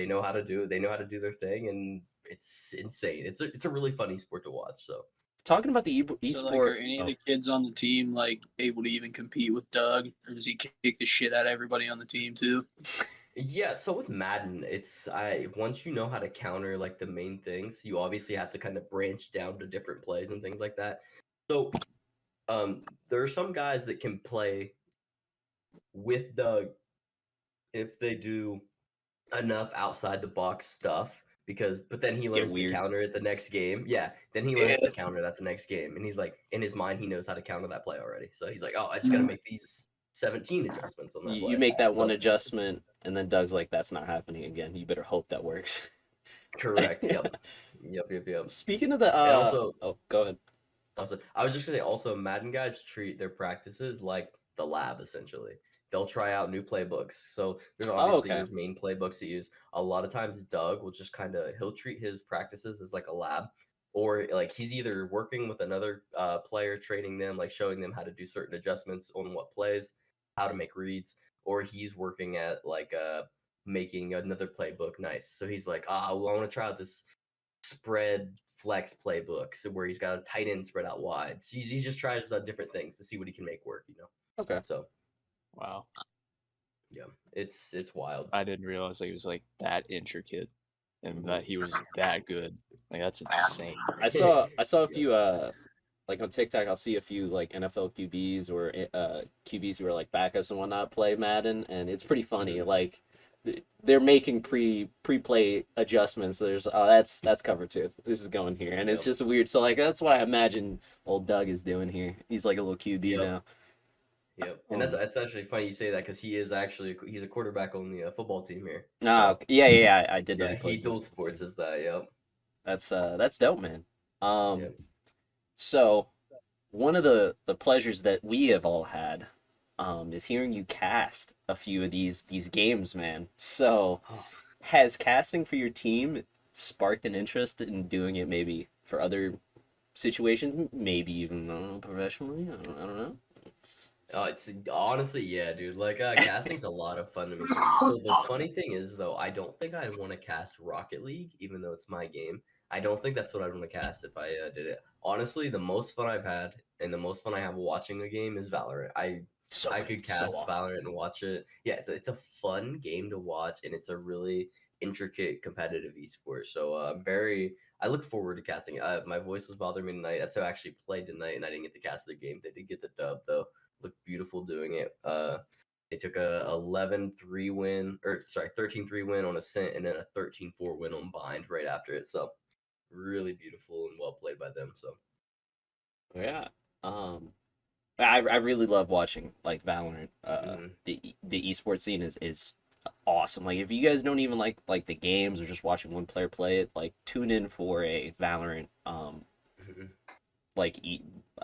know how to do it. They know how to do their thing, and it's insane. It's a really funny sport to watch. So Talking about the So, like, are esport, any of the kids on the team like able to even compete with Doug, or does he kick the shit out of everybody on the team too? yeah, so with Madden, once you know how to counter like the main things, you obviously have to kind of branch down to different plays and things like that. So there are some guys that can play with Doug if they do enough outside the box stuff, but then he learns to weird. counter it the next game. Yeah, then he learns to counter that the next game, and he's like, in his mind, he knows how to counter that play already. So he's like, oh, I just gotta make these 17 adjustments on that play. You make that So one it's- adjustment, and then Doug's like, "That's not happening again. You better hope that works." Correct. Yep. Yep. Speaking of the And also, oh, go ahead. I was just gonna say, also, Madden guys treat their practices like the lab, essentially. They'll try out new playbooks. So there's obviously okay. your main playbooks to use. A lot of times, Doug will just he'll treat his practices as like a lab, or like he's either working with another player, training them, like showing them how to do certain adjustments on what plays, how to make reads, or he's working at like making another playbook nice. So he's like, well, I want to try out this spread flex playbook, so where he's got a tight end spread out wide. So he just tries different things to see what he can make work, Okay. So Wow. yeah, it's wild. I didn't realize he was like that intricate and that he was that good. Like that's insane. I saw a few like on TikTok. I'll see a few like NFL QBs or QBs who are like backups and whatnot play Madden, and it's pretty funny. Like they're making pre-play adjustments. There's that's cover 2. This is going here, and it's just weird. So like that's what I imagine old Doug is doing here. He's like a little QB now. Yep, and that's actually funny you say that, because he's a quarterback on the football team here. Oh, yeah, I did know. Yeah, he dual sports as that. Yep. That's dope, man. Yep. So one of the pleasures that we have all had is hearing you cast a few of these games, man. So has casting for your team sparked an interest in doing it maybe for other situations, maybe even professionally? I don't know. It's honestly, yeah, dude. Like, casting's a lot of fun to me. So the funny thing is, though, I don't think I'd want to cast Rocket League, even though it's my game. I don't think that's what I'd want to cast if I did it. Honestly, the most fun I've had and the most fun I have watching a game is Valorant. I could cast Valorant and watch it. Yeah, it's a fun game to watch, and it's a really intricate competitive esport. So I look forward to casting it. My voice was bothering me tonight. That's how I actually played tonight, and I didn't get to cast the game. They did get the dub though. Looked beautiful doing it. They took a 11-3 win, or sorry, 13-3 win on Ascent, and then a 13-4 win on Bind right after it. So really beautiful and well played by them. So yeah, I really love watching like Valorant. The esports scene is awesome. Like if you guys don't even like the games or just watching one player play it, like tune in for a Valorant like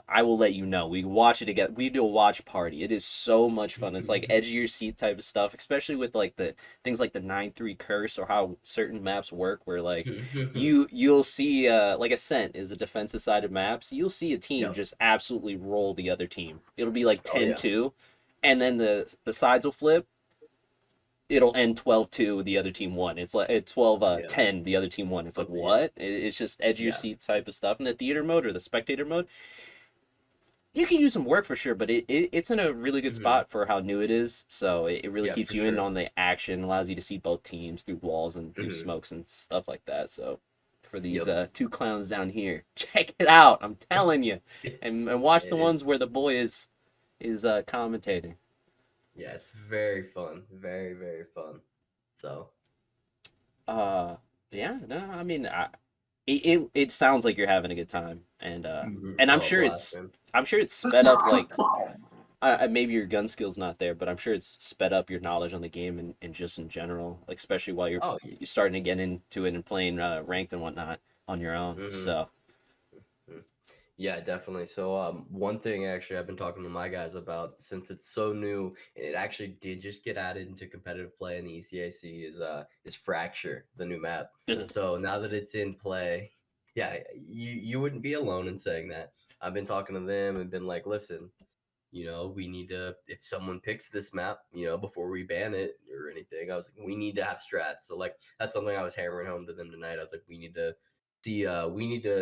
I will let you know. We watch it again. We do a watch party. It is so much fun. It's like edge of your seat type of stuff, especially with like the things like the 9-3 curse or how certain maps work where like you'll see like Ascent is a defensive sided map. So you'll see a team Yep. just absolutely roll the other team. It'll be like Oh, yeah. 10-2 and then the sides will flip. It'll end 12-2, the other team won. It's like 12-10, the other team won. It's like, Yeah. what? It's just edge of your Yeah. seat type of stuff. And the theater mode or the spectator mode, you can use some work for sure, but it's in a really good spot for how new it is. So it really Yeah, keeps for you in sure. on the action, allows you to see both teams through walls and through smokes and stuff like that. So for these two clowns down here, check it out. I'm telling you. And watch the ones where the boy is commentating. Yeah, it's very fun. Very, very fun. So. Yeah, no, I mean, it sounds like you're having a good time, and I'm sure blast, I'm sure it's sped up like maybe your gun skill's not there, but I'm sure it's sped up your knowledge on the game and just in general, like, especially while you're starting to get into it and playing ranked and whatnot on your own. So. Yeah, definitely. So one thing actually I've been talking to my guys about, since it's so new and it actually did just get added into competitive play in the ECAC, is Fracture, the new map. So now that it's in play, yeah, you wouldn't be alone in saying that. I've been talking to them and been like, listen, we need to, if someone picks this map, before we ban it or anything, I was like, we need to have strats. So like that's something I was hammering home to them tonight. I was like, we need to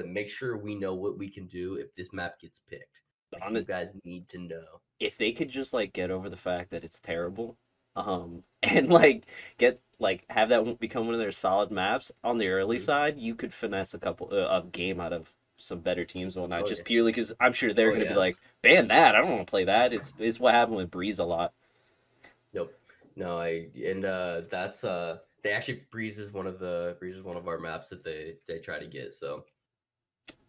make sure we know what we can do if this map gets picked. Like, you guys need to know. If they could just like get over the fact that it's terrible, and like get like have that become one of their solid maps on the early side, you could finesse a couple of game out of some better teams and whatnot. Purely because I'm sure they're going to be like, ban that. I don't want to play that. It's what happened with Breeze a lot. Yep. No, that's they actually Breeze is one of our maps that they try to get. So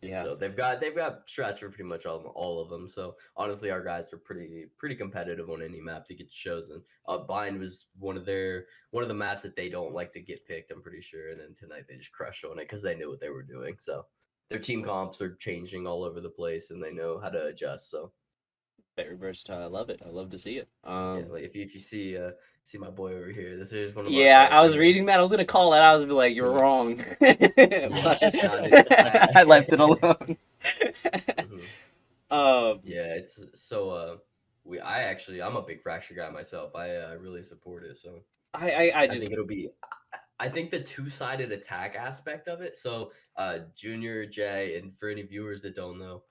yeah. So they've got strats for pretty much all of them. So honestly, our guys are pretty competitive on any map to get chosen. Bind was one of the maps that they don't like to get picked, I'm pretty sure. And then tonight they just crushed on it because they knew what they were doing. So their team comps are changing all over the place and they know how to adjust. So very versatile. I love it. I love to see it. yeah, like if you see my boy over here, this is one of yeah, I was reading that. I was gonna call it out. I was like, you're wrong. But I left it alone. Yeah, it's so I'm a big Fracture guy myself. I really support it. So I think it'll be. I think the two-sided attack aspect of it. So Junior, Jay, and for any viewers that don't know,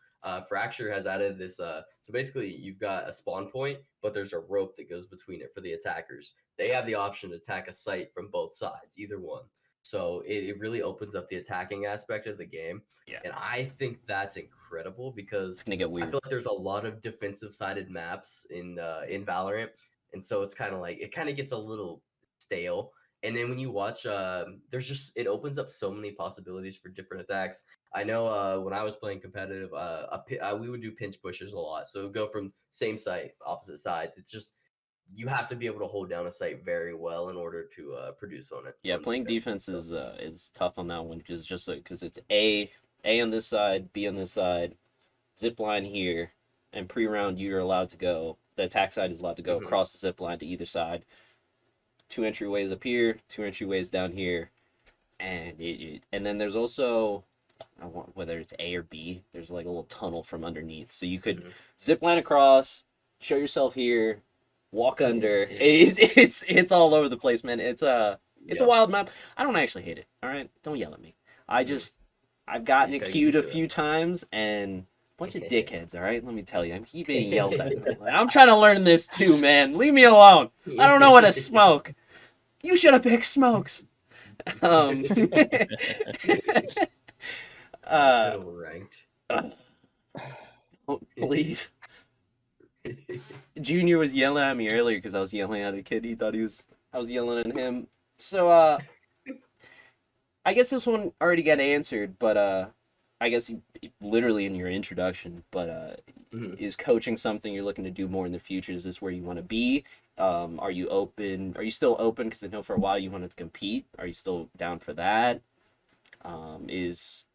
Fracture has added this. So basically, you've got a spawn point, but there's a rope that goes between it for the attackers. They have the option to attack a site from both sides, either one. So it really opens up the attacking aspect of the game. Yeah. And I think that's incredible because it's gonna get weird. I feel like there's a lot of defensive-sided maps in Valorant, and so it's kind of like it kind of gets a little stale. And then when you watch, it opens up so many possibilities for different attacks. I know when I was playing competitive, we would do pinch pushes a lot. So go from same site, opposite sides. It's just you have to be able to hold down a site very well in order to produce on it. Yeah, playing defense is tough on that one because it's A on this side, B on this side, zip line here, and pre-round you're allowed to go. The attack side is allowed to go across the zip line to either side. 2 entryways up here, 2 entryways down here, and then there's also whether it's A or B, there's like a little tunnel from underneath, so you could zip line across, show yourself here, walk under. It's all over the place, man. It's a wild map. I don't actually hate it. All right, don't yell at me. I've gotten it queued a few times and bunch of dickheads, all right? Let me tell you. I'm keep being yelled at. I'm trying to learn this too, man. Leave me alone. I don't know what to smoke. You should have picked smokes. Ranked. Oh, please. Junior was yelling at me earlier because I was yelling at a kid. He thought I was yelling at him. So, I guess this one already got answered, but I guess literally in your introduction, but is coaching something you're looking to do more in the future? Is this where you want to be? Are you open? Are you still open? Because I know for a while you wanted to compete. Are you still down for that? Is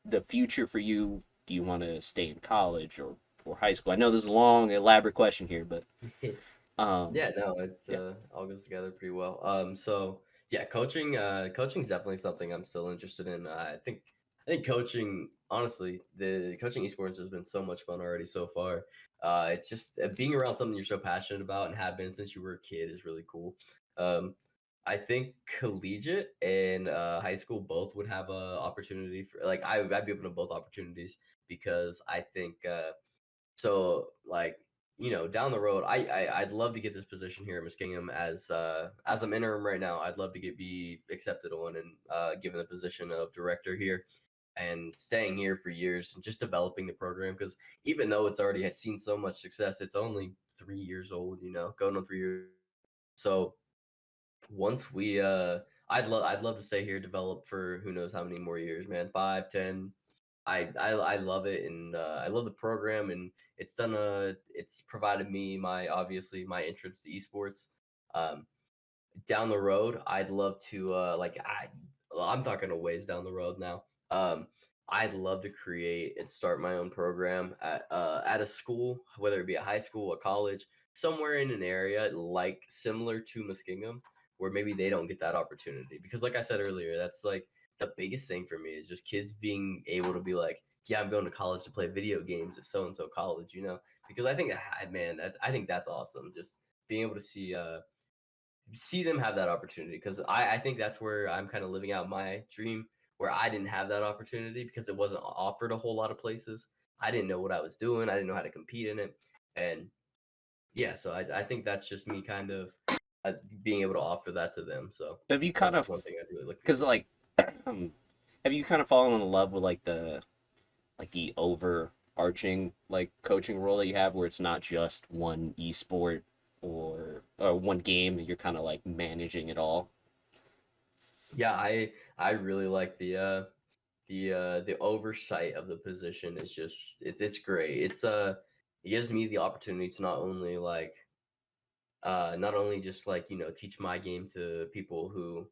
the future for you do you want to stay in college or high school? I know this is a long, elaborate question here, but Yeah, no, it yeah. all goes together pretty well. So yeah, coaching is definitely something I'm still interested in. I think coaching, honestly, the coaching esports has been so much fun already so far. It's just being around something you're so passionate about and have been since you were a kid is really cool. Um, I think collegiate and high school both would have a opportunity for like I'd be open to both opportunities because I think so like down the road I'd love to get this position here at Muskingum as I'm interim right now. I'd love to be accepted on and given the position of director here and staying here for years and just developing the program because even though it's already has seen so much success, it's only 3 years old, going on 3 years. So once we I'd love to stay here, develop for who knows how many more years, man. 5, 10. I love it, and I love the program, and it's provided me my entrance to esports. Um, Down the road, I'd love to I'm talking a ways down the road now. I'd love to create and start my own program at a school, whether it be a high school, a college, somewhere in an area like similar to Muskingum, where maybe they don't get that opportunity. Because, like I said earlier, that's like the biggest thing for me is just kids being able to be like, yeah, I'm going to college to play video games at so and so college, Because I think, man, I think that's awesome. Just being able to see them have that opportunity because I think that's where I'm kind of living out my dream where I didn't have that opportunity because it wasn't offered a whole lot of places. I didn't know what I was doing. I didn't know how to compete in it. And yeah, so I think that's just me kind of being able to offer that to them. So Have you kind that's of, one thing I'd really look because forward to. like, have you kind of fallen in love with like the overarching like coaching role that you have, where it's not just one esport or one game, you're kind of like managing it all? Yeah, I really like the oversight of the position is just it's great. It gives me the opportunity to not only just teach my game to people who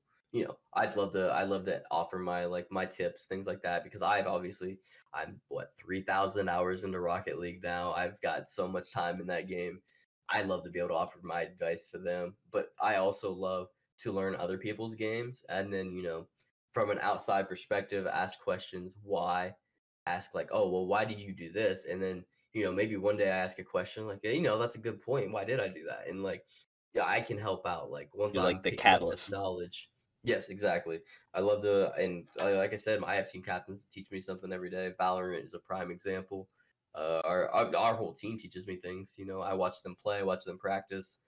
I'd love to offer my tips, things like that, because I'm what 3,000 hours into Rocket League now. I've got so much time in that game. I love to be able to offer my advice to them, but I also love to learn other people's games and then from an outside perspective ask questions why, ask like, oh well, why did you do this, and then maybe one day I ask a question like, yeah, that's a good point. Why did I do that? And like, yeah, I can help out. Like once You're like I'm the picking up this catalyst. knowledge. Yes, exactly. I love to, and like I said, I have team captains that teach me something every day. Valorant is a prime example. Our whole team teaches me things. I watch them play, watch them practice.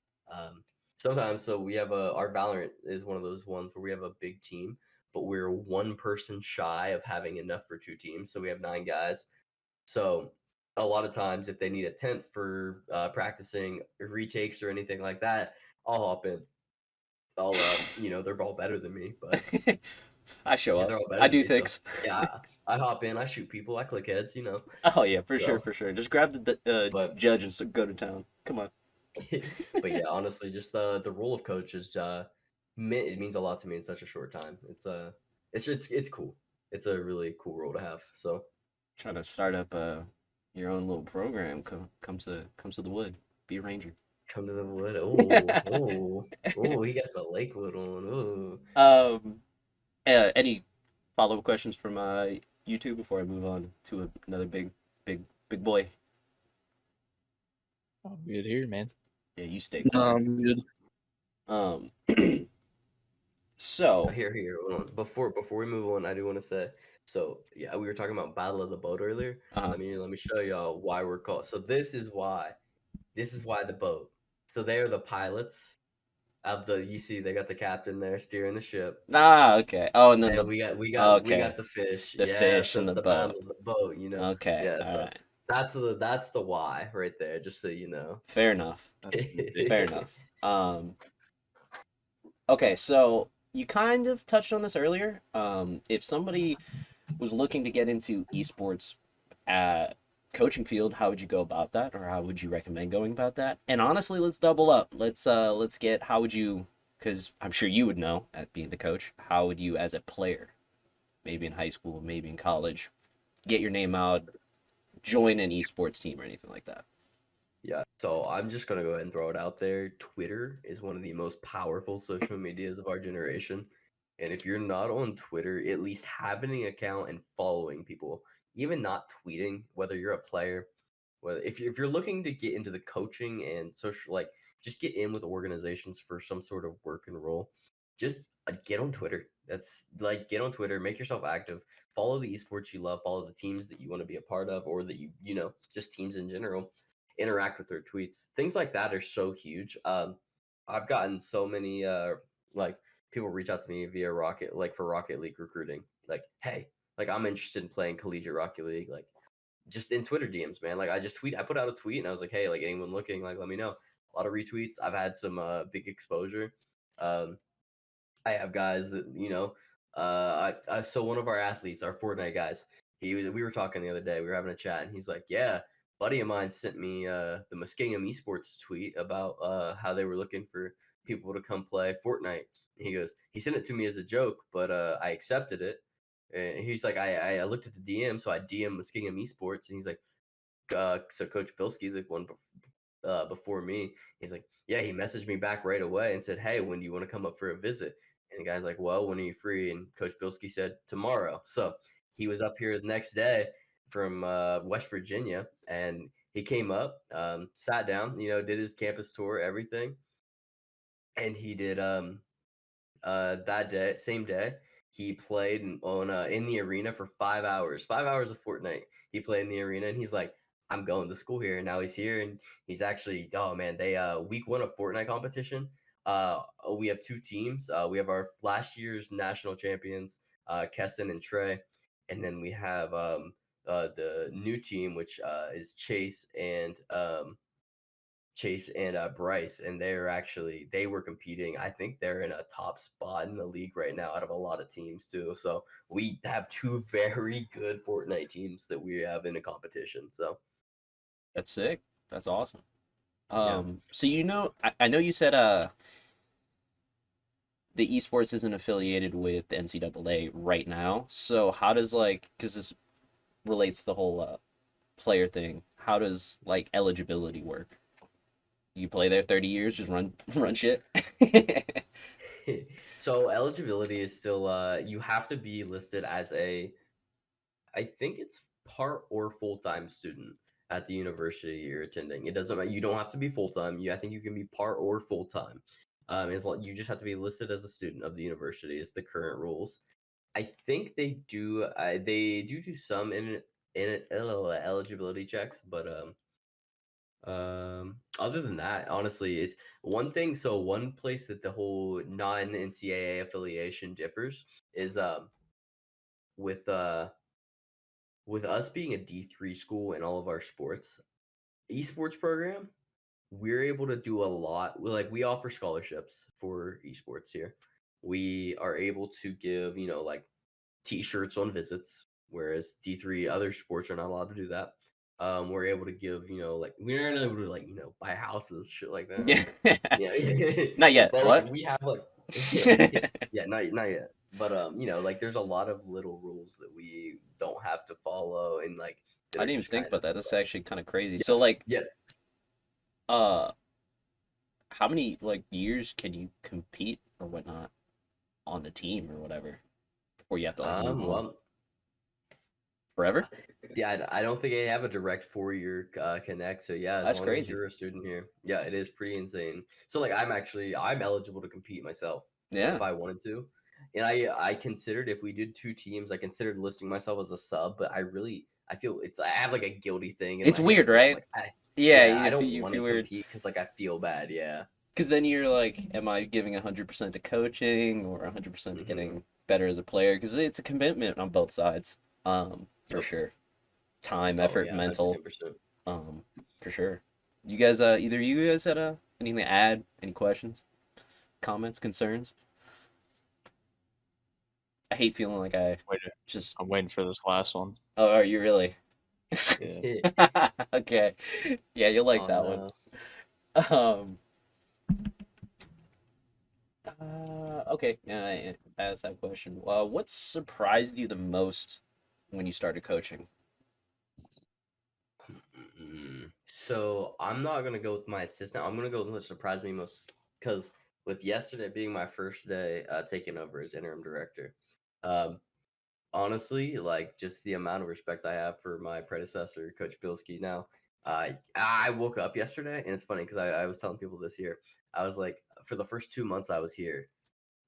Sometimes, so we have our Valorant is one of those ones where we have a big team, but we're one person shy of having enough for two teams. So we have 9 guys. So a lot of times, if they need a tenth for practicing retakes or anything like that, I'll hop in. They're all better than me, but I show yeah, up. they're all better I than do me. So things. yeah, I hop in, I shoot people, I click heads. Oh yeah, for sure, So, for sure. Just grab the but judge and go to town. Come on. but yeah, honestly, just the role of coach is it means a lot to me in such a short time. It's cool. It's a really cool role to have. So Trying to start up your own little program. Comes to the wood. Be a ranger. come to the wood. Oh, he got the Lakewood on. Oh. um, any follow-up questions from YouTube before I move on to another big boy? I'm good here, man. Yeah, you stay No, quiet. I'm good. Um, so Here. Hold on. Before we move on, I do want to say. So yeah, we were talking about Battle of the Boat earlier. uh Let me show y'all why we're called. So this is why. This is why the boat. So they are the pilots of the. You see, they got the captain there steering the ship, okay. Oh, and then and the we got okay, the fish. the Yeah, fish so and it's the the battle boat. of the boat. Okay, Yeah. all So right. that's the why right there. Just so you know. Fair enough. That's Fair ridiculous. enough. Okay, so you kind of touched on this earlier. If somebody was looking to get into esports at coaching field, how would you go about that, or how would you recommend going about that? And honestly, let's double up. Let's get how would you, because I'm sure you would know at being the coach, how would you as a player, maybe in high school, maybe in college, get your name out, join an esports team or anything like that? Yeah, so I'm just gonna go ahead and throw it out there. Twitter is one of the most powerful social medias of our generation. And if you're not on Twitter, at least having an account and following people, even not tweeting, whether you're a player, whether if you're looking to get into the coaching and social, like just get in with organizations for some sort of work and role, just get on Twitter. That's like get on Twitter, make yourself active, follow the esports you love, follow the teams that you want to be a part of, or that just teams in general. Interact with their tweets. Things like that are so huge. I've gotten so many like people reach out to me via Rocket, like for Rocket League recruiting. Like, hey, like I'm interested in playing collegiate Rocket League. Like, just in Twitter DMs, man. Like I put out a tweet and I was like, hey, like anyone looking, like let me know. A lot of retweets. I've had some big exposure. Um, I have guys that so one of our athletes, our Fortnite guys, we were talking the other day. We were having a chat, and he's like, "Yeah, buddy of mine sent me the Muskingum esports tweet about how they were looking for people to come play Fortnite." And he goes, he sent it to me as a joke, but I accepted it. And he's like, I looked at the DM, so I DM Muskingum esports, and he's like, so Coach Bilski, the one before me, he's like, yeah, he messaged me back right away and said, hey, when do you want to come up for a visit? And the guy's like, well, when are you free? And Coach Bilski said, tomorrow. So he was up here the next day from West Virginia, and he came up, sat down, did his campus tour, everything. And he did that day, same day, he played in the arena for 5 hours. 5 hours of Fortnite. He played in the arena, and he's like, "I'm going to school here." And now he's here, and he's actually, oh man, they week one of Fortnite competition. We have two teams. We have our last year's national champions, Keston and Trey, and then we have the new team, which is Chase and Bryce, and they were competing. I think they're in a top spot in the league right now out of a lot of teams too. So we have two very good Fortnite teams that we have in a competition. So That's sick. That's awesome. yeah. So I know you said the esports isn't affiliated with the NCAA right now. So how does because this relates to the whole player thing, how does eligibility work? You play there 30 years, just run shit. So eligibility is still you have to be listed as I think it's part or full-time student at the university you're attending. It doesn't matter. You don't have to be full-time. I think you can be part or full-time. You just have to be listed as a student of the university is the current rules. I think they do do some in eligibility checks, but other than that, honestly, it's one thing. So one place that the whole non-NCAA affiliation differs is with uh with us being a D3 school in all of our sports, esports program, we're able to do a lot. We offer scholarships for esports here. We are able to give, like t-shirts on visits, whereas D3 other sports are not allowed to do that. We're able to give, we're not able to buy houses, shit like that. Yeah. Yeah. Not yet. But What? we have yeah, not yet. But there's a lot of little rules that we don't have to follow, and that I are didn't even just think kind about of that. That's fun. actually kind of crazy. Yeah. So Yeah. uh how many years can you compete or whatnot on the team or whatever before you have to move on? Well, Forever? yeah, I don't think they have a direct 4-year connect. So yeah, as That's long as crazy. you're a student here, yeah, it is pretty insane. So I'm eligible to compete myself Yeah. if I wanted to, and I considered if we did two teams, I considered listing myself as a sub, but I feel I have like a guilty thing in It's my weird, head where I'm right? like Yeah, I don't you want feel to weird. compete because I feel bad. Yeah. Because then you're like, am I giving 100% to coaching or 100% to getting better as a player? Because it's a commitment on both sides, for Yep. sure. Time, Oh effort, yeah, mental, 110%. for sure. You guys, either you guys had anything to add? Any questions, comments, concerns? I hate feeling like I just. I'm waiting for this last one. Oh, are you really? Yeah. Okay. Yeah, you'll like Oh that one. no. Okay. Yeah, I asked that question. What surprised you the most when you started coaching? So I'm not gonna go with my assistant. I'm gonna go with what surprised me most, because with yesterday being my first day taking over as interim director, um, honestly, like just the amount of respect I have for my predecessor, Coach Bilski. Now, I woke up yesterday, and it's funny because I was telling people this year. I was like, for the first 2 months I was here,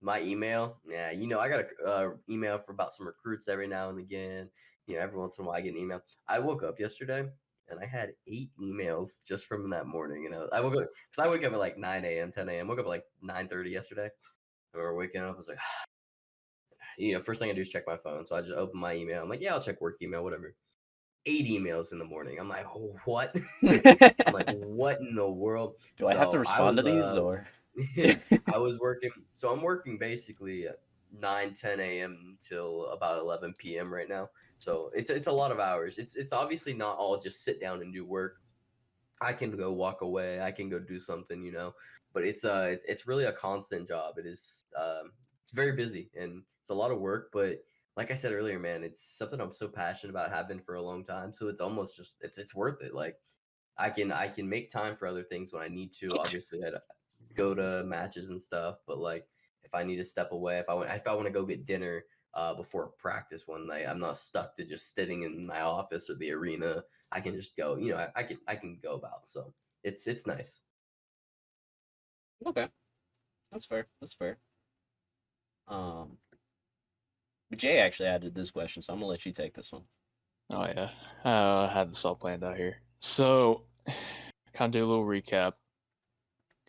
my email, yeah, I got a email for about some recruits every now and again. Every once in a while I get an email. I woke up yesterday and I had 8 emails just from that morning. I woke up because I wake up at like 9 a.m., 10 a.m. Woke up at like 9:30 yesterday. And we were waking up. I was like, first thing I do is check my phone. So I just open my email. I'm like, yeah, I'll check work email, whatever. 8 emails in the morning. I'm like, what? I'm like, what in the world? Do I have to So respond to these or? I was working. So I'm working basically at 9, 10 a.m. till about 11 p.m. right now. So it's a lot of hours. It's obviously not all just sit down and do work. I can go walk away. I can go do something, but it's really a constant job. It's very busy and it's a lot of work, but like I said earlier, man, it's something I'm so passionate about, have been for a long time. So it's almost just it's worth it. Like I can make time for other things when I need to. Obviously, I go to matches and stuff, but like if I need to step away, if I want to go get dinner before practice one night, I'm not stuck to just sitting in my office or the arena. I can just go. I can go about. So it's nice. Okay, that's fair. That's fair. Um, Jay actually added this question, so I'm gonna let you take this one. Oh yeah, I had this all planned out here. So, kind of do a little recap,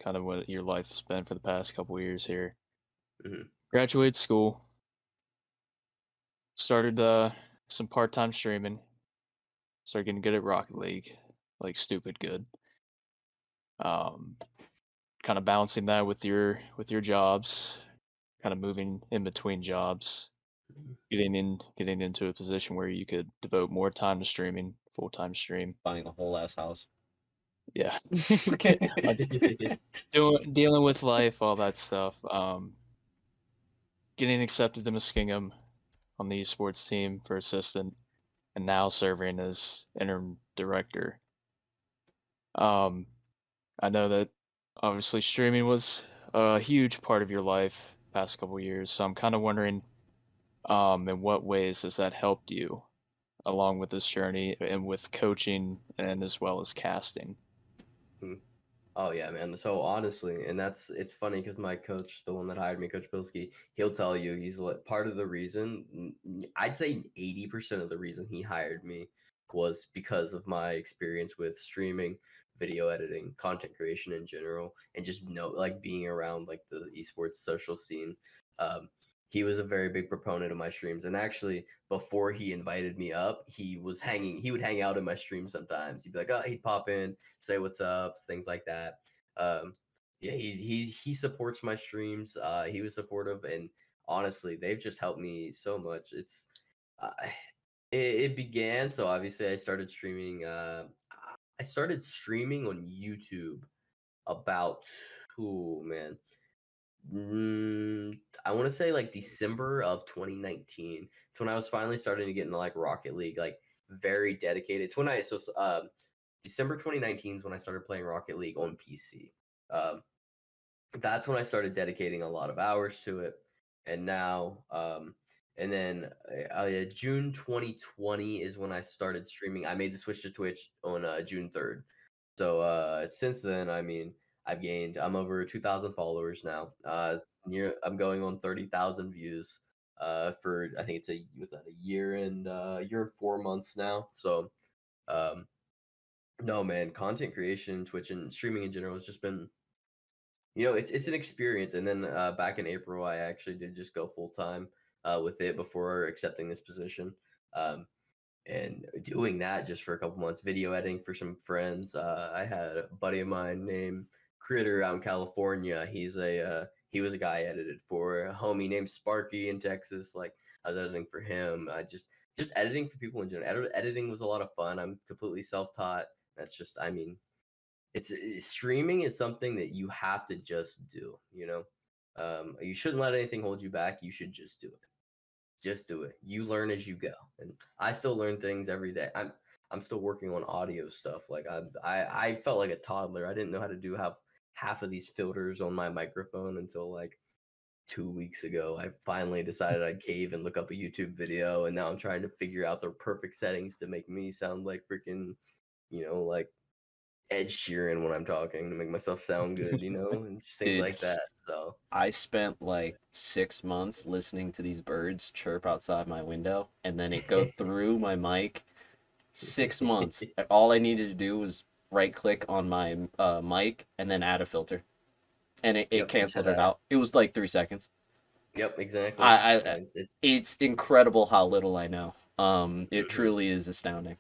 kind of what your life has been for the past couple years here. Mhm. Graduated school, started some part-time streaming, started getting good at Rocket League, like stupid good. Um, kind of balancing that with your jobs, kind of moving in between jobs, Mhm. getting into a position where you could devote more time to streaming, full-time stream. Buying a whole ass house. Yeah. Dealing with life, all that stuff. Getting accepted to Muskingum on the esports team for assistant, and now serving as interim director. I know that obviously streaming was a huge part of your life past couple years, so I'm kind of wondering, in what ways has that helped you along with this journey and with coaching and as well as casting? Mhm. Oh yeah, man. So honestly, and it's funny because my coach, the one that hired me, Coach Bilski, he'll tell you he's like part of the reason. I'd say 80% of the reason he hired me was because of my experience with streaming, video editing, content creation in general, and just like being around like the esports social scene. Um, he was a very big proponent of my streams, and actually, before he invited me up, he would hang out in my stream sometimes. He'd be like, oh, he'd pop in, say what's up, things like that. Um, yeah, he supports my streams. He was supportive, and honestly, they've just helped me so much. Uh, it began, so obviously I started streaming. I started streaming on YouTube about, oh man, I want to say like December of 2019. It's when I was finally starting to get into like Rocket League, like very dedicated. It's when December 2019 is when I started playing Rocket League on PC. Um, that's when I started dedicating a lot of hours to it. And now, and then June 2020 is when I started streaming. I made the switch to Twitch on June 3rd. So since then, I mean, I'm over 2,000 followers now. I'm going on 30,000 views. For I think what's that, a year and 4 months now. So, um, no man, content creation, Twitch, and streaming in general has just been, it's an experience. And then back in April, I actually did just go full time with it before accepting this position. Um, and doing that just for a couple months, video editing for some friends. I had a buddy of mine named Critter out in California. He was a guy I edited for, a homie named Sparky in Texas. Like I was editing for him. I just editing for people in general. Editing was a lot of fun. I'm completely self taught. That's just, I mean, streaming is something that you have to just do. You shouldn't let anything hold you back. You should just do it. Just do it. You learn as you go, and I still learn things every day. I'm still working on audio stuff. Like I felt like a toddler. I didn't know how to do half of these filters on my microphone until like 2 weeks ago. I finally decided I'd cave and look up a YouTube video, and now I'm trying to figure out the perfect settings to make me sound like freaking, like Ed Sheeran when I'm talking, to make myself sound good, and just things Dude, like that. So I spent like 6 months listening to these birds chirp outside my window, and then it go through my mic. 6 months. All I needed to do was right click on my mic and then add a filter, and it Yep, canceled it out. It was like 3 seconds. Yep, exactly. I It's it's incredible how little I know. It Mhm. truly is astounding.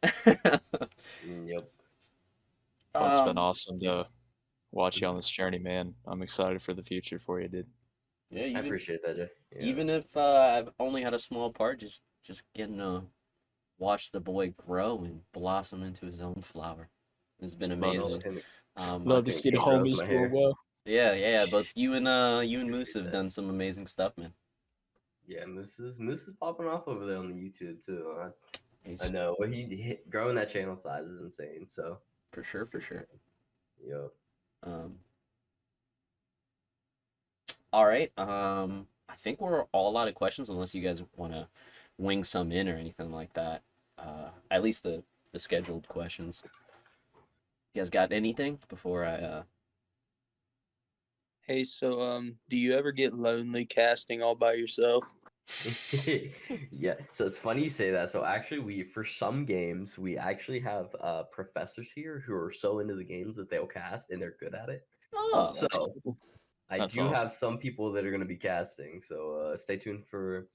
Yep. Well, it's been Um, awesome to watch you on this journey, man. I'm excited for the future for you, dude. yeah, I even appreciate that, Jay. Yeah. even if I've only had a small part, just getting to watch the boy grow and blossom into his own flower. It's been Love to, amazing. Him- love to think see the it grows homies my doing hair. well. Yeah. Both you and Moose Appreciate have that. done some amazing stuff, man. Yeah, Moose is popping off over there on the YouTube too. I He's, know. Well, growing that channel size is insane. So for sure. good for him. Yep. Um, all right. I think we're all out of questions unless you guys want to wing some in or anything like that. At least the scheduled questions. You guys got anything before I? Hey, so do you ever get lonely casting all by yourself? Yeah, so it's funny you say that. So actually, for some games we actually have professors here who are so into the games that they'll cast and they're good at it. Oh, That's So cool. I That's do awesome. have some people that are going to be casting. So stay tuned for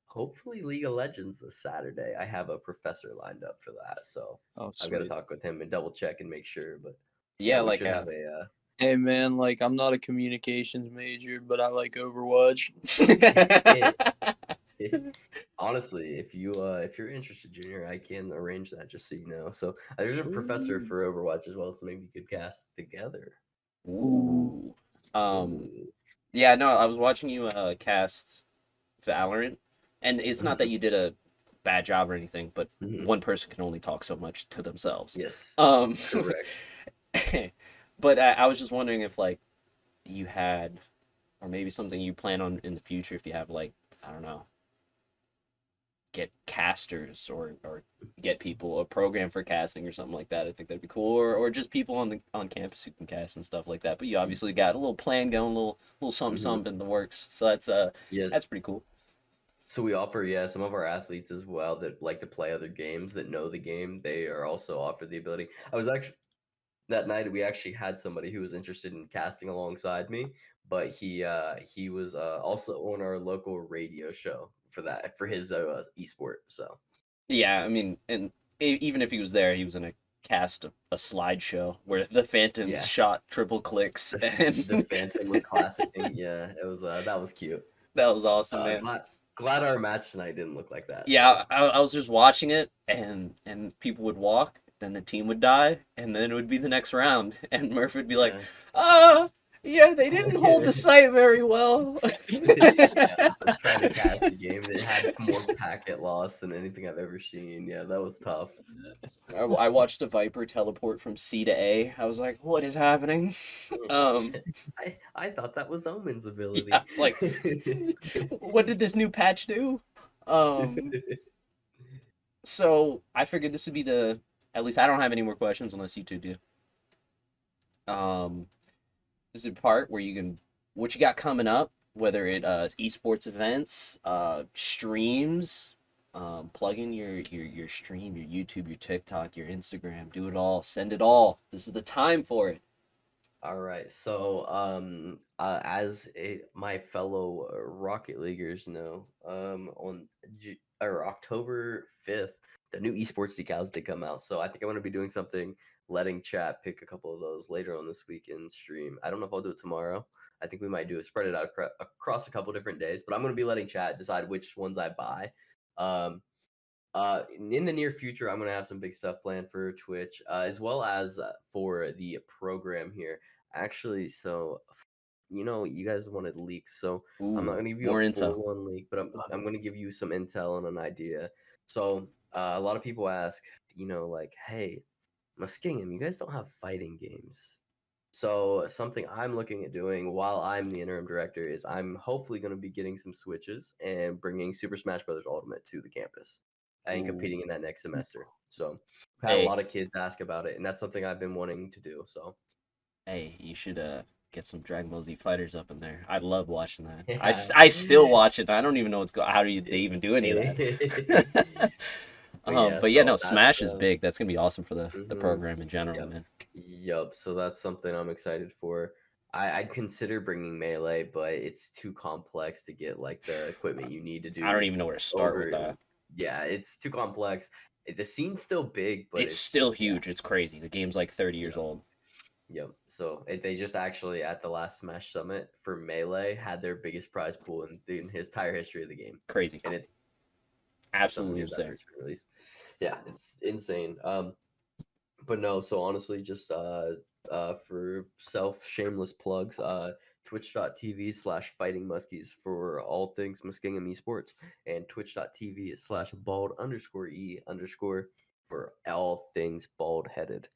hopefully League of Legends this Saturday. I have a professor lined up for that, so Oh, I've got to sweet. talk with him and double check and make sure. But yeah, we like should have a. Hey man, like I'm not a communications major, but I like Overwatch. Honestly, if you're interested, Junior, I can arrange that just so you know. So there's a professor Sweet. for Overwatch as well, so maybe you could cast together. Ooh. Ooh. Yeah, no, I was watching you cast Valorant, and it's not that you did a bad job or anything, but Mhm. one person can only talk so much to themselves. Yes, Um, correct. but I was just wondering if like you had, or maybe something you plan on in the future, if you have like, I don't know, get casters or get people a program for casting or something like that. I think that'd be cool, or just people on campus who can cast and stuff like that. But you obviously got a little plan going, little something Mhm. something in the works. So Yes. that's pretty cool. So we offer, some of our athletes as well that like to play other games that know the game. They are also offered the ability. I was actually that night we actually had somebody who was interested in casting alongside me, but he was also on our local radio show for his esport. So Yeah, I mean, and even if he was there, he was gonna cast a slideshow where the Phantoms yeah, shot triple clicks, and the Phantom was classic. Yeah, it was that was cute. that was awesome, man. Glad our match tonight didn't look like that. Yeah, I was just watching it, and people would walk, then the team would die, and then it would be the next round, and Murph would be like, Yeah. yeah, they didn't hold the site very well. Yeah, I was trying to cast a game that had more packet loss than anything I've ever seen. Yeah, that was tough. I watched a Viper teleport from C to A. I was like, what is happening? I thought that was Omen's ability. Yeah, I was like, what did this new patch do? So I figured this would be at least I don't have any more questions unless you two do. This is a part where you can, what you got coming up, whether it esports events, streams, plug in your stream, your YouTube, your TikTok, your Instagram, do it all, send it all. This is the time for it. All right. So, my fellow Rocket Leaguers know, on October 5th, the new esports decals did come out. So I think I'm going to be doing something, letting chat pick a couple of those later on this weekend stream. I don't know if I'll do it tomorrow. I think we might spread it out across a couple different days, but I'm going to be letting chat decide which ones I buy. In the near future, I'm gonna have some big stuff planned for Twitch, as well as for the program here. Actually, so you guys wanted leaks, so I'm not Ooh, gonna give you more a intel. full-on leak, but I'm gonna give you some intel and an idea. So a lot of people ask, like, hey, Muskingum, you guys don't have fighting games. So something I'm looking at doing while I'm the interim director is I'm hopefully going to be getting some Switches and bringing Super Smash Bros. Ultimate to the campus and competing in that next semester. So I've had a lot of kids ask about it, and that's something I've been wanting to do. So hey, you should get some Dragon Ball Z Fighters up in there. I love watching that. Yeah. I still watch it. I don't even know how they even do any of that. But yeah, no, Smash is big. That's gonna be awesome for the program in general, man. Yup. So that's something I'm excited for. I'd consider bringing Melee, but it's too complex to get like the equipment you need to do. I don't even know where to start with that. Yeah, it's too complex. The scene's still big, but it's still huge. It's crazy. The game's like 30 years old. Yep. So they just actually at the last Smash Summit for Melee had their biggest prize pool in his entire history of the game. Crazy. And it's absolutely insane. Released. Yeah, it's insane. But no, so honestly, just for shameless plugs, twitch.tv/fightingmuskies for all things Muskingum esports, and twitch.tv/bald_e_ for all things bald headed.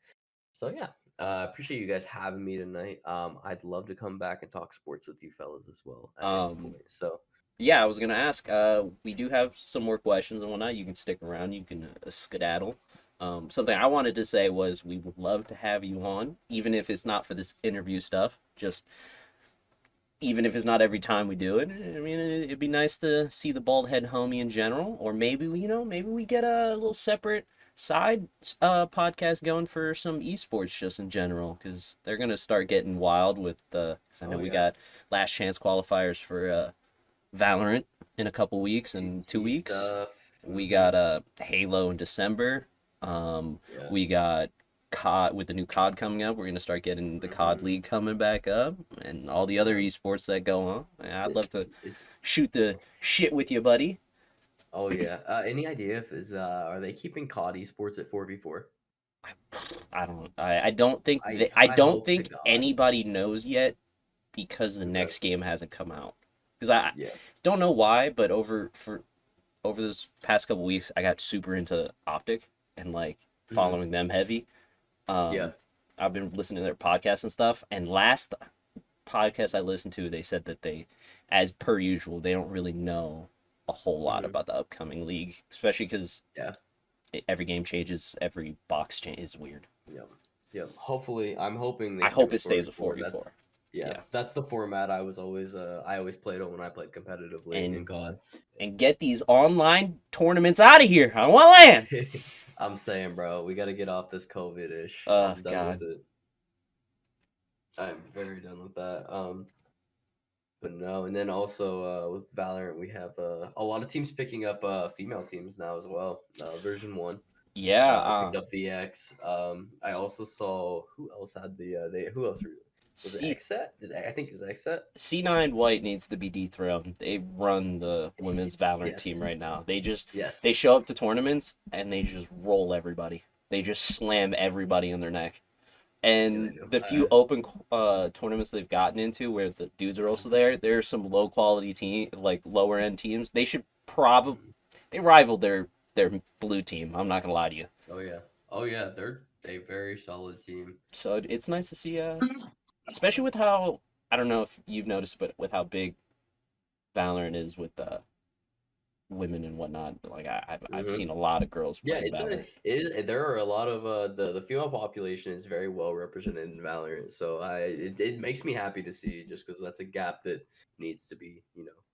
So yeah, appreciate you guys having me tonight. I'd love to come back and talk sports with you fellas as well at any point. So yeah, I was gonna ask. We do have some more questions and whatnot. You can stick around. You can skedaddle. Something I wanted to say was we would love to have you on, even if it's not for this interview stuff. Just even if it's not every time we do it. I mean, it'd be nice to see the bald head homie in general, or maybe we get a little separate side podcast going for some esports just in general, because they're gonna start getting wild with cause I know we got last chance qualifiers for Valorant in a couple weeks and 2 weeks. We got Halo in December. We got COD with the new COD coming up. We're gonna start getting the COD League coming back up, and all the other esports that go on. I'd love to shoot the shit with you, buddy. Oh yeah. Any idea if are they keeping COD esports at 4v4? I don't think anybody knows yet, because the next game hasn't come out. Because I don't know why, but over this past couple weeks, I got super into Optic and like following them heavy. I've been listening to their podcasts and stuff. And last podcast I listened to, they said that they, as per usual, they don't really know a whole lot about the upcoming league, especially because every game changes, every box change is weird. Hopefully, I'm hoping. I hope it stays with 4v4. Yeah, that's the format I always played on when I played competitively in COD. And get these online tournaments out of here. I want land. I'm saying, bro, we got to get off this COVID-ish. I'm done with it. I'm very done with that. But no, and then also with Valorant, we have a lot of teams picking up female teams now as well. Version 1. Yeah. Picked up VX. I also saw who else had who else was it XSET? I think it was XSET. C9 White needs to be dethroned. They run the women's Valorant team right now. They just they show up to tournaments and they just roll everybody. They just slam everybody on their neck. And the few open tournaments they've gotten into where the dudes are also there's some low quality team, like lower end teams. They should they rival their blue team. I'm not gonna lie to you. Oh yeah, they're a very solid team. So it's nice to see especially with how, I don't know if you've noticed, but with how big Valorant is with women and whatnot. Like I've seen a lot of girls play Valorant. There are a lot of the female population is very well represented in Valorant. So it makes me happy to see, just because that's a gap that needs to be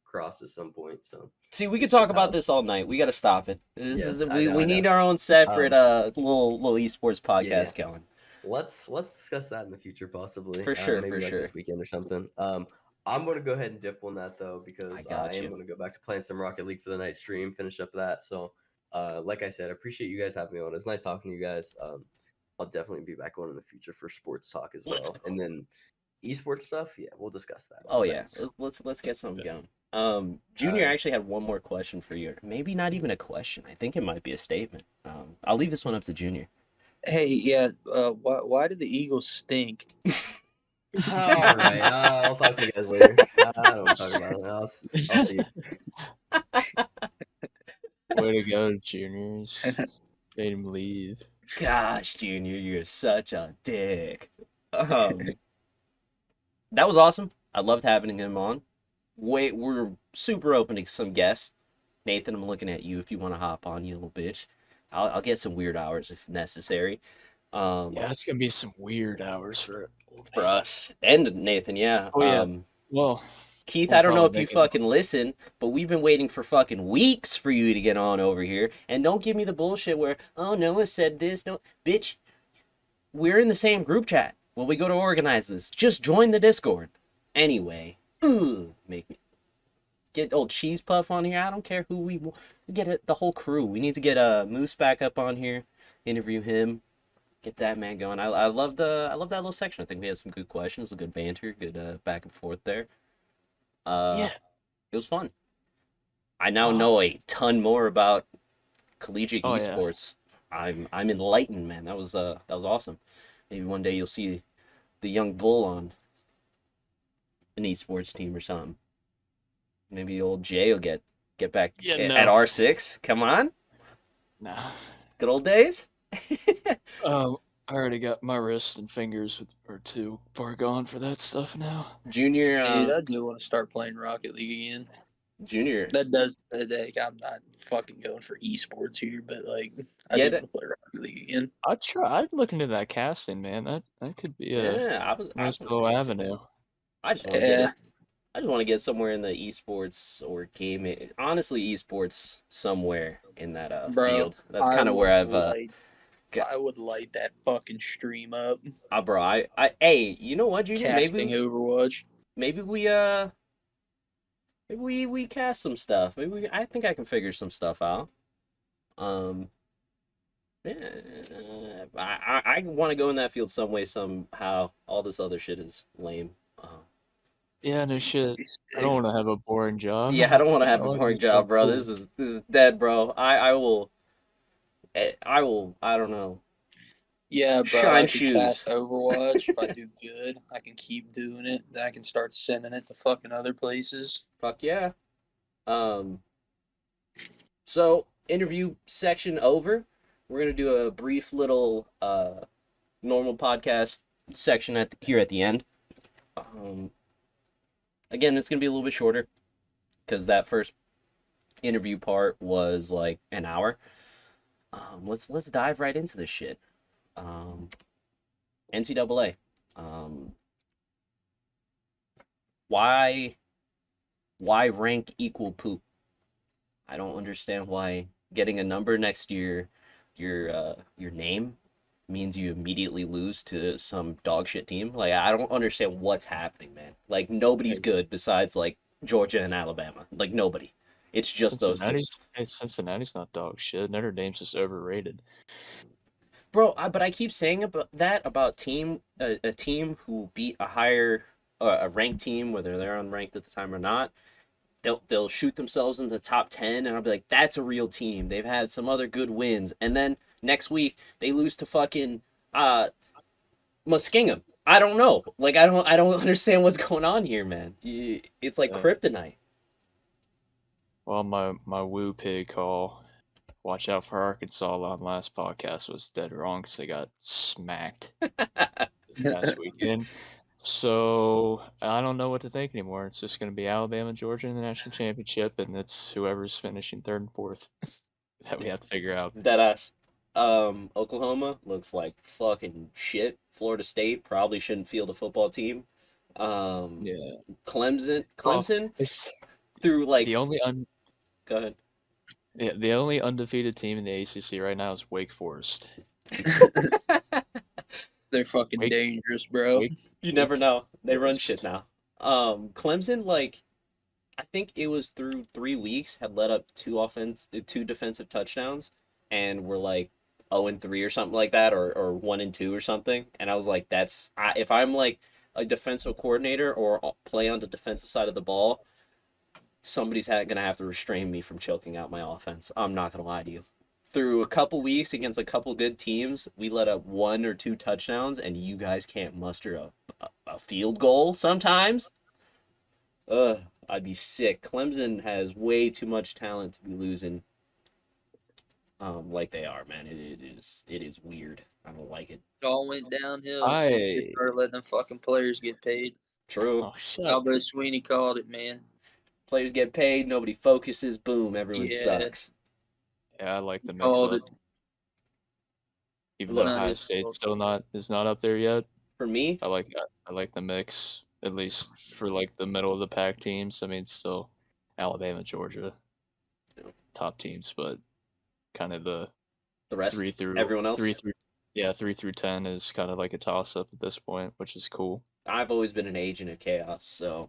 crossed at some point. So see, we could talk about this all night. We got to stop it. We need our own separate little esports podcast going. Let's discuss that in the future, possibly. For sure, maybe this weekend or something. I'm gonna go ahead and dip on that though, because I am gonna go back to playing some Rocket League for the night stream, finish up that. So, like I said, I appreciate you guys having me on. It's nice talking to you guys. I'll definitely be back on in the future for sports talk as well, and then esports stuff. Yeah, we'll discuss that. Let's get something going. Junior actually had one more question for you. Maybe not even a question. I think it might be a statement. I'll leave this one up to Junior. Hey, why do the Eagles stink? All right, I'll talk to you guys later. I don't want to talk about it. I'll see you. Way to go, juniors. Made him leave. Gosh, Junior, you're such a dick. That was awesome. I loved having him on. We're super open to some guests. Nathan, I'm looking at you if you want to hop on, you little bitch. I'll get some weird hours if necessary. Yeah, it's gonna be some weird hours for us and Nathan, yeah. Oh yeah. Well, Keith, we'll I don't know if probably you make it- fucking listen, but we've been waiting for fucking weeks for you to get on over here. And don't give me the bullshit where, oh, Noah said this. No, bitch, we're in the same group chat when we go to organize this. Just join the Discord. Anyway, make me get old Cheese Puff on here. I don't care who we get it, the whole crew. We need to get Moose back up on here, interview him, get that man going. I love that little section. I think we had some good questions, a good banter, good back and forth there. yeah. It was fun. I now know a ton more about collegiate esports. Yeah. I'm enlightened, man. That was awesome. Maybe one day you'll see the young bull on an esports team or something. Maybe old Jay will get back at R6. Come on. Nah. Good old days. I already got my wrist and fingers are too far gone for that stuff now. Junior, dude, I do want to start playing Rocket League again. Junior, that does. Like, I'm not fucking going for esports here, but like, I do want to play Rocket League again. I'd look into that casting, man. That could be a nice little avenue. I just want to get it. I just want to get somewhere in the esports or gaming. Honestly, esports somewhere in that field. That's kind of where I've. I would light that fucking stream up. Bro, hey, you know what, Junior? Casting Overwatch. Maybe we cast some stuff. I think I can figure some stuff out. Yeah, I want to go in that field some way, somehow. All this other shit is lame. Yeah, no shit. I don't want to have a boring job. Yeah, I don't want to have a boring job, bro. Cool. This is dead, bro. I will. I don't know. Yeah, bro. Shine I shoes. Cast Overwatch. If I do good, I can keep doing it. Then I can start sending it to fucking other places. Fuck yeah. So interview section over. We're gonna do a brief little normal podcast section here at the end. Again, it's gonna be a little bit shorter because that first interview part was like an hour. Let's dive right into this shit. NCAA. Why rank equal poop? I don't understand why getting a number next to your name means you immediately lose to some dog shit team. Like, I don't understand what's happening, man. Like, nobody's good besides like Georgia and Alabama. Like, nobody. It's just those two. Hey, Cincinnati's not dog shit. Notre Dame's just overrated. Bro, but I keep saying about a team who beat a ranked team, whether they're unranked at the time or not. They'll shoot themselves in the top 10, and I'll be like, that's a real team. They've had some other good wins, and then next week they lose to fucking Muskingum. I don't know. Like, I don't understand what's going on here, man. It's like kryptonite. Well, my woo pig call, watch out for Arkansas on last podcast was dead wrong because they got smacked last weekend. So I don't know what to think anymore. It's just going to be Alabama, Georgia in the national championship, and it's whoever's finishing third and fourth that we have to figure out. Deadass. Oklahoma looks like fucking shit. Florida State probably shouldn't field a football team. Yeah. Clemson through like the only Go ahead. Yeah, the only undefeated team in the ACC right now is Wake Forest. They're fucking dangerous, bro. You never know. They run shit now. Clemson, like, I think it was through 3 weeks, had led up two defensive touchdowns, and were like 0-3 or something like that, or 1-2 or something. And I was like, if I'm like a defensive coordinator or play on the defensive side of the ball, somebody's gonna have to restrain me from choking out my offense. I'm not gonna lie to you. Through a couple weeks against a couple good teams, we let up 1 or 2 touchdowns, and you guys can't muster a field goal sometimes. I'd be sick. Clemson has way too much talent to be losing. like they are, man. It is weird. I don't like it. It all went downhill as soon as they I started letting them fucking players get paid. True. oh shit. Albo Sweeney called it, man. Players get paid, nobody focuses, boom, everyone Yeah. sucks. Yeah, I like the mix Called up. it. Even though Not Ohio his State fault. still is not up there yet. For me, I like that. I like the mix, at least for like the middle of the pack teams. I mean, still Alabama, Georgia, Yeah. top teams, but kind of the the rest, three through everyone else. 3 through 10 is kind of like a toss up at this point, which is cool. I've always been an agent of chaos, so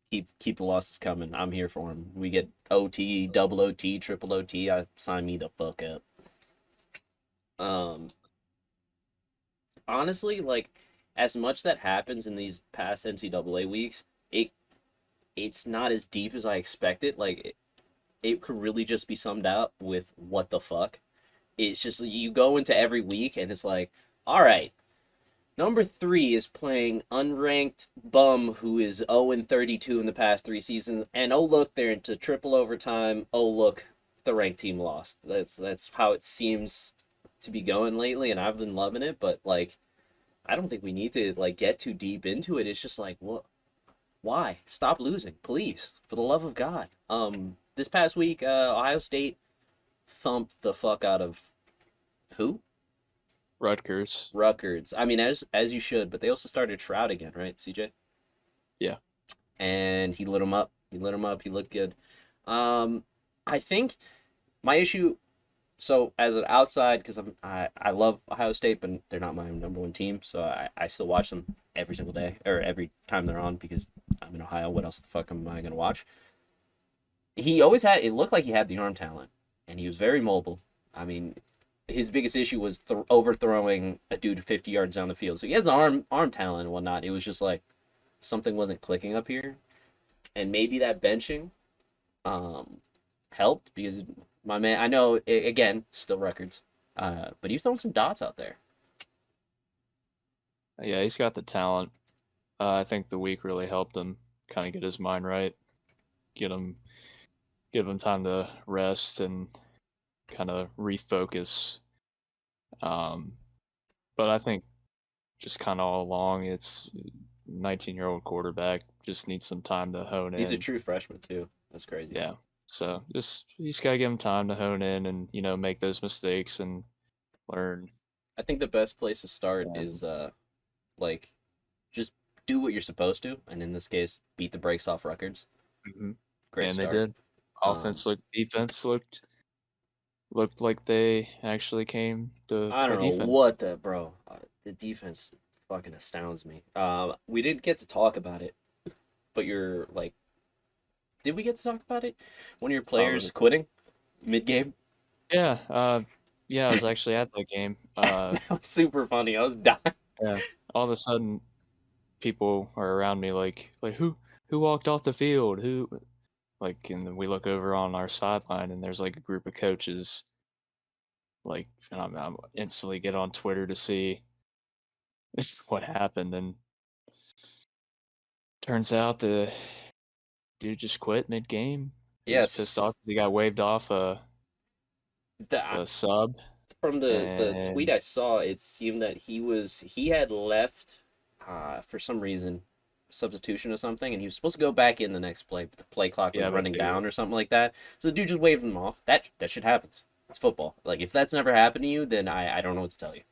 keep the losses coming. I'm here for them. We get OT, double OT, triple OT. I sign me the fuck up. Honestly, like as much that happens in these past NCAA weeks, it's not as deep as I expected. Like it could really just be summed up with what the fuck. It's just you go into every week and it's like, all right, number 3 is playing unranked bum who is 0-32 in the past 3 seasons, and oh look, they're into triple overtime. Oh look, the ranked team lost. That's how it seems to be going lately, and I've been loving it. But like, I don't think we need to like get too deep into it. It's just like, what? Why? Stop losing, please, for the love of God. This past week, Ohio State thumped the fuck out of who? Rutgers. Rutgers. I mean, as you should, but they also started Trout again, right, CJ? Yeah. And he lit him up. He looked good. I think my issue. So as an outside, because I love Ohio State, but they're not my number 1 team, so I still watch them every single day or every time they're on because I'm in Ohio. What else the fuck am I gonna watch? He always had. It looked like he had the arm talent, and he was very mobile. I mean, his biggest issue was overthrowing a dude 50 yards down the field. So he has the arm talent and whatnot. It was just like something wasn't clicking up here, and maybe that benching helped because my man. I know again, still records, but he's throwing some dots out there. Yeah, he's got the talent. I think the week really helped him kind of get his mind right, give him time to rest and kind of refocus. But I think just kind of all along, it's 19-year-old quarterback just needs some time to hone in. He's a true freshman too. That's crazy. Yeah. So you just gotta give him time to hone in and make those mistakes and learn. I think the best place to start Yeah. is like just do what you're supposed to, and in this case, beat the brakes off Rutgers. Mm-hmm. Great And start. they did. Offense defense looked like they actually came to I play don't know defense. what the defense fucking astounds me. We didn't get to talk about it, but you're like, did we get to talk about it? One of your players quitting mid game. Yeah. Yeah. I was actually at that game. That was super funny. I was dying. Yeah. All of a sudden, people are around me like who walked off the field? Who? Like, and then we look over on our sideline, and there's like a group of coaches. Like, and I'm instantly get on Twitter to see what happened, and turns out the dude just quit mid game. He was pissed off 'cause he got waved off a sub. From the and tweet I saw, it seemed that he had left for some reason, substitution or something, and he was supposed to go back in the next play, but the play clock was running down or something like that. So the dude just waved him off. That shit happens. It's football. Like, if that's never happened to you, then I don't know what to tell you.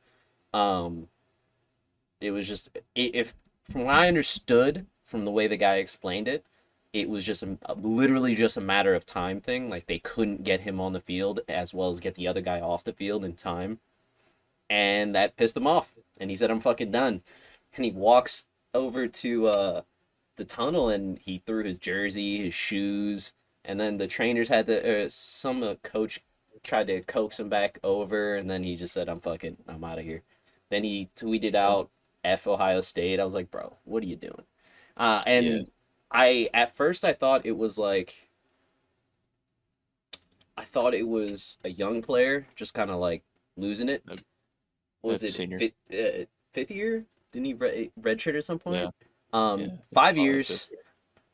It was just if from what I understood from the way the guy explained it, it was just literally just a matter of time thing. Like, they couldn't get him on the field as well as get the other guy off the field in time, and that pissed him off. And he said, "I'm fucking done." And he walks over to the tunnel and he threw his jersey, his shoes, and then the trainers had some coach tried to coax him back over, and then he just said, I'm out of here. Then he tweeted out F Ohio State. I was like, bro, what are you doing? At first I thought it was like, a young player just kind of like losing it. Was it senior. 5th year? Didn't he redshirt at some point? Yeah. 5 years.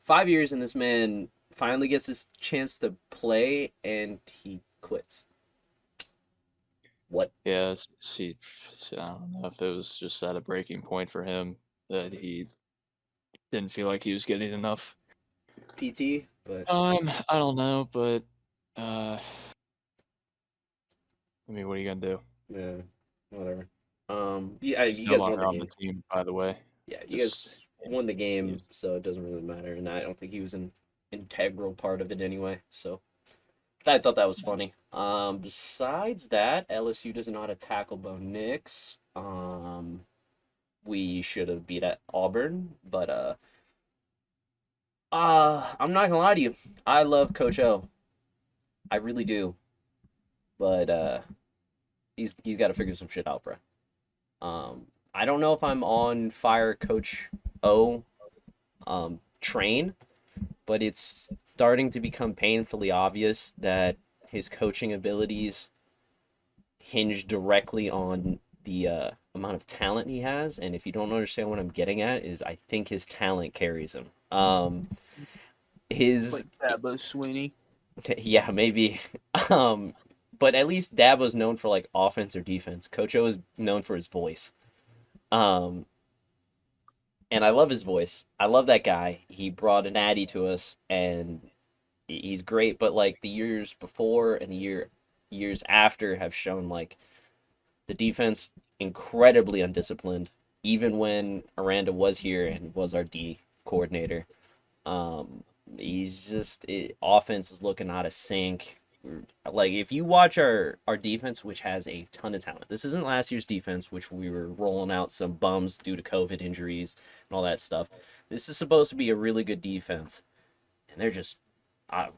5 years, and this man finally gets his chance to play, and he quits. What? Yeah, I don't know if it was just at a breaking point for him that he didn't feel like he was getting enough PT? But time. I don't know, but I mean, what are you gonna do? yeah, whatever. Yeah, He's you no guys won longer the on the game. team, by the way. Yeah, you Just guys won the game, he's- so it doesn't really matter. And I don't think he was an integral part of it anyway. So I thought that was funny. Besides that, LSU doesn't know how to tackle Bo Nix. We should have beat at Auburn, but I'm not gonna lie to you. I love Coach O. I really do. But he's got to figure some shit out, bro. I don't know if I'm on fire Coach O train, but it's starting to become painfully obvious that his coaching abilities hinge directly on the amount of talent he has. And if you don't understand what I'm getting at, is I think his talent carries him. His Like Dabo Sweeney. Yeah, maybe. Um, but at least Dabo's known for like offense or defense. Coach O is known for his voice. Um, and I love his voice. I love that guy. He brought an Addy to us, and he's great. But like the years before and the years after have shown like the defense incredibly undisciplined. Even when Aranda was here and was our D coordinator, um, offense is looking out of sync. Like if you watch our defense, which has a ton of talent. This isn't last year's defense, which we were rolling out some bums due to COVID injuries and all that stuff. This is supposed to be a really good defense, and I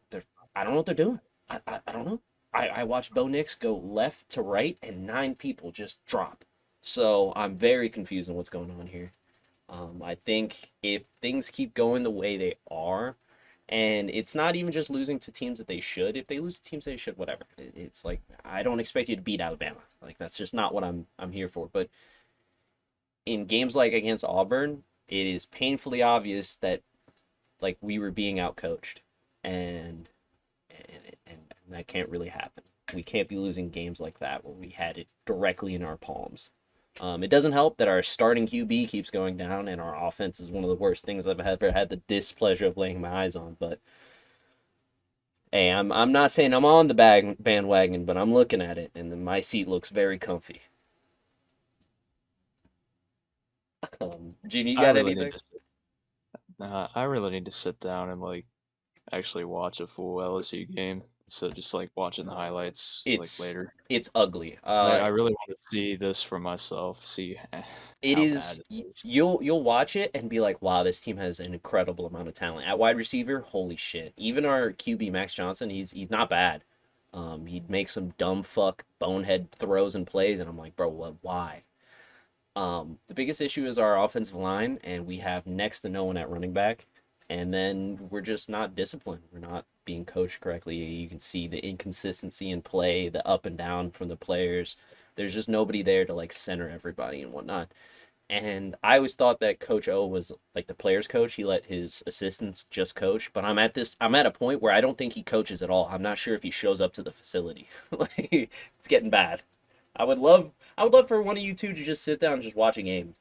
don't know what they're doing. I don't know. I watched Bo Nix go left to right, and 9 people just drop. So I'm very confused on what's going on here. I think if things keep going the way they are, and it's not even just losing to teams that they should. If they lose to teams they should, whatever. It's like I don't expect you to beat Alabama. Like that's just not what I'm here for. But in games like against Auburn, it is painfully obvious that like we were being outcoached, and and that can't really happen. We can't be losing games like that where we had it directly in our palms. It doesn't help that our starting QB keeps going down, and our offense is one of the worst things I've ever had the displeasure of laying my eyes on. But hey, I'm not saying I'm on the bandwagon, but I'm looking at it, and then my seat looks very comfy. Gene, you I got really anything? need to. I really need to sit down and like actually watch a full LSU game instead of just like watching the highlights It's like later. it's ugly. I really want to see this for myself. See It how is bad it is. you'll watch it and be like, wow, this team has an incredible amount of talent. At wide receiver, holy shit. Even our QB Max Johnson, he's not bad. He'd make some dumb fuck bonehead throws and plays, and I'm like, bro, what? Why? The biggest issue is our offensive line, and we have next to no one at running back. And then we're just not disciplined. We're not being coached correctly. You can see the inconsistency in play, the up and down from the players. There's just nobody there to like center everybody and whatnot. And I always thought that Coach O was like the players coach. He let his assistants just coach. But I'm at a point where I don't think he coaches at all. I'm not sure if he shows up to the facility. Like it's getting bad. I would love for one of you two to just sit down and just watch a game.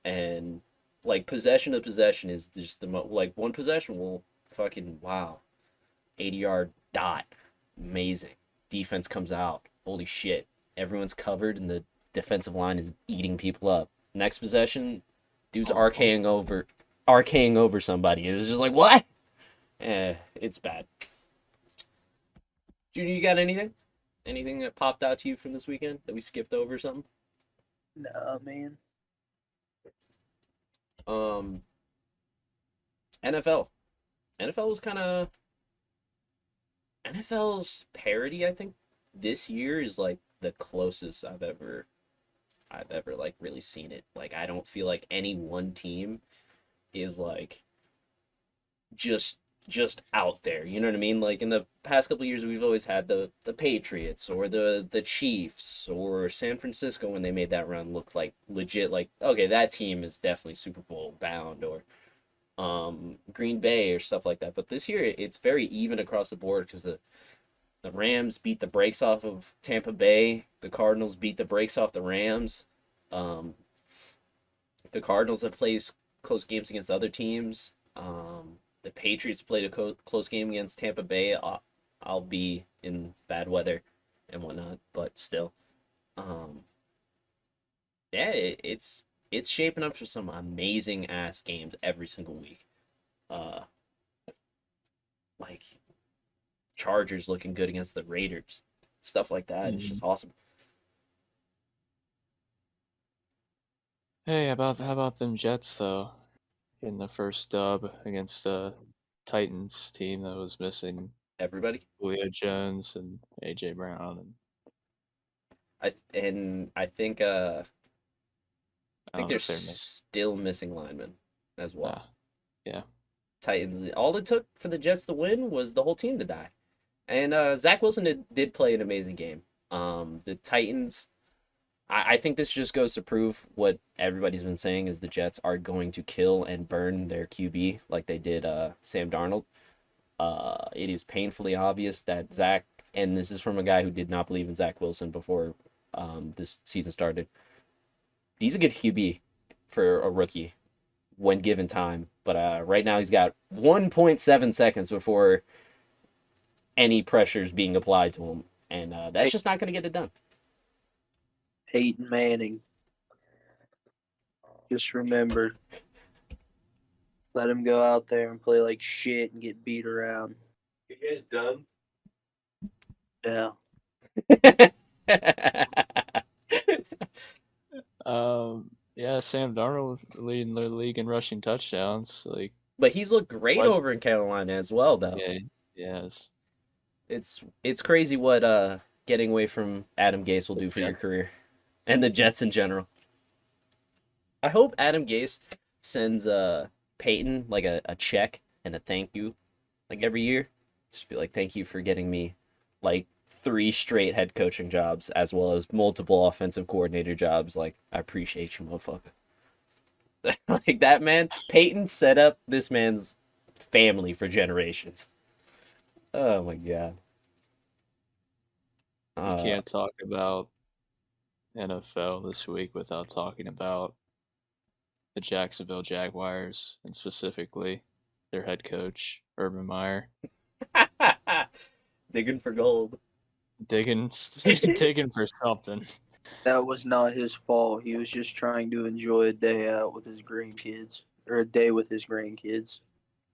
And like possession to possession is just like one possession will fucking wow. 80-yard dot. Amazing. Defense comes out. Holy shit. Everyone's covered and the defensive line is eating people up. Next possession, dude's arcing over somebody. It's just like what? It's bad. Junior, you got anything? Anything that popped out to you from this weekend that we skipped over or something? Nah, man. NFL. NFL was kind of NFL's parody, I think this year is like the closest I've ever like really seen it. Like I don't feel like any one team is like just out there. You know what I mean? Like in the past couple of years we've always had the Patriots or the Chiefs or San Francisco when they made that run look like legit like okay, that team is definitely Super Bowl bound or Green Bay or stuff like that. But this year it's very even across the board because the The Rams beat the brakes off of Tampa Bay. The Cardinals beat the brakes off the Rams. The Cardinals have played close games against other teams. The Patriots played a close game against Tampa Bay. I'll be in bad weather and whatnot, but still. Yeah, it's shaping up for some amazing ass games every single week. Like Chargers looking good against the Raiders, stuff like that. It's just awesome. Hey, how about them Jets though? In the first dub against the Titans team that was missing Everybody, Julio Jones and AJ Brown, and I think I they're don't know if they're missing. still missing linemen as well. Yeah. Titans. All it took for the Jets to win was the whole team to die, and Zach Wilson did play an amazing game. The Titans. I think this just goes to prove what everybody's been saying is the Jets are going to kill and burn their QB like they did Sam Darnold. It is painfully obvious that Zach, and this is from a guy who did not believe in Zach Wilson before this season started. He's a good QB for a rookie when given time, but right now he's got 1.7 seconds before any pressure is being applied to him, and that's just not going to get it done. Peyton Manning. Just remember, let him go out there and play like shit and get beat around. You guys done? Yeah. Yeah, Sam Darnold leading the league in rushing touchdowns. Like, But he's looked great What? over in Carolina as well, though. yeah, yes. It's crazy what getting away from Adam Gase will do for your Jets. career. And the Jets in general. I hope Adam Gase sends Peyton like a check and a thank you like every year. Just be like, thank you for getting me like 3 straight head coaching jobs as well as multiple offensive coordinator jobs. Like, I appreciate you, motherfucker. Like that man, Peyton set up this man's family for generations. Oh my god. You can't talk about NFL this week without talking about the Jacksonville Jaguars and specifically their head coach, Urban Meyer. Digging for gold. Digging for something. That was not his fault. He was just trying to enjoy a day out with his grandkids. Or a day with his grandkids.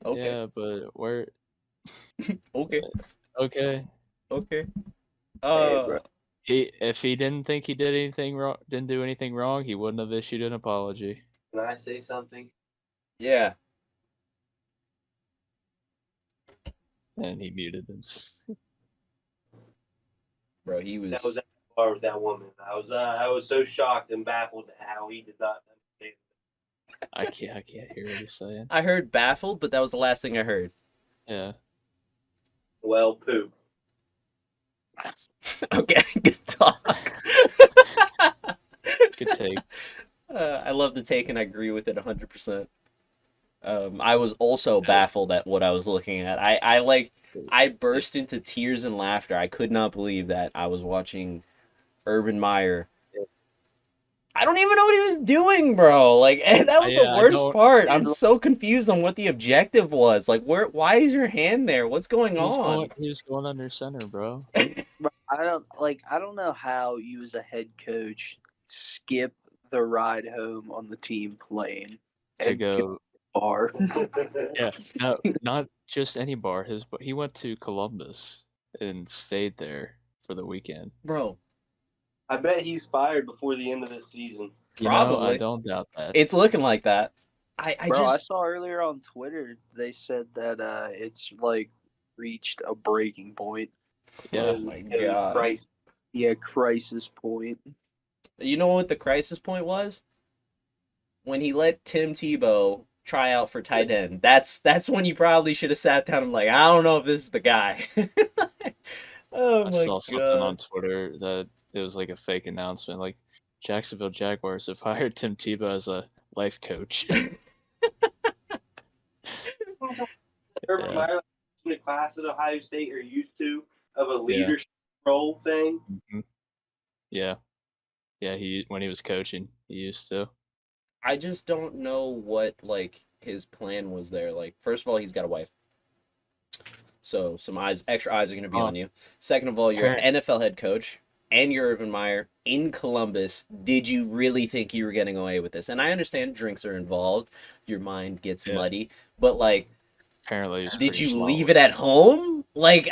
Okay. Yeah, but where Okay. okay. Okay. bro. If he didn't think he did anything wrong, didn't do anything wrong, he wouldn't have issued an apology. Can I say something? Yeah. And he muted himself. Bro, he was That was at the bar with that woman. I was so shocked and baffled at how he did not understand. I can't hear what he's saying. I heard baffled, but that was the last thing I heard. Yeah. Well, poop. Okay, good talk. Good take. I love the take and I agree with it 100%. I was also baffled at what I was looking at. I burst into tears and laughter. I could not believe that I was watching Urban Meyer. I don't even know what he was doing, bro. Like, and that was the worst part. I'm so confused on what the objective was. Like, why is your hand there? What's going on? He was going under center, bro. I don't know how you as a head coach skip the ride home on the team plane To and go bar. Yeah, no, not just any bar. He went to Columbus and stayed there for the weekend. Bro, I bet he's fired before the end of this season. You know, I Probably. don't doubt that. it's looking like that. I I saw earlier on Twitter they said that it's like reached a breaking point. Yeah. Oh my god. Christ. Yeah, crisis point. You know what the crisis point was? When he let Tim Tebow try out for tight end. That's when you probably should have sat down and like, I don't know if this is the guy. Oh my I saw something god. on Twitter that it was like a fake announcement, like Jacksonville Jaguars have hired Tim Tebow as a life coach. Urban Yeah. Meyer in the class at Ohio State or used to. of a leadership role thing. Mm-hmm. Yeah. Yeah, when he was coaching, he used to. I just don't know what like his plan was there. Like, first of all, he's got a wife, so some extra eyes are going to be on you. Second of all, you're an NFL head coach and you're Urban Meyer in Columbus. Did you really think you were getting away with this? And I understand drinks are involved, your mind gets muddy, but like, apparently, did you leave it at home? Like,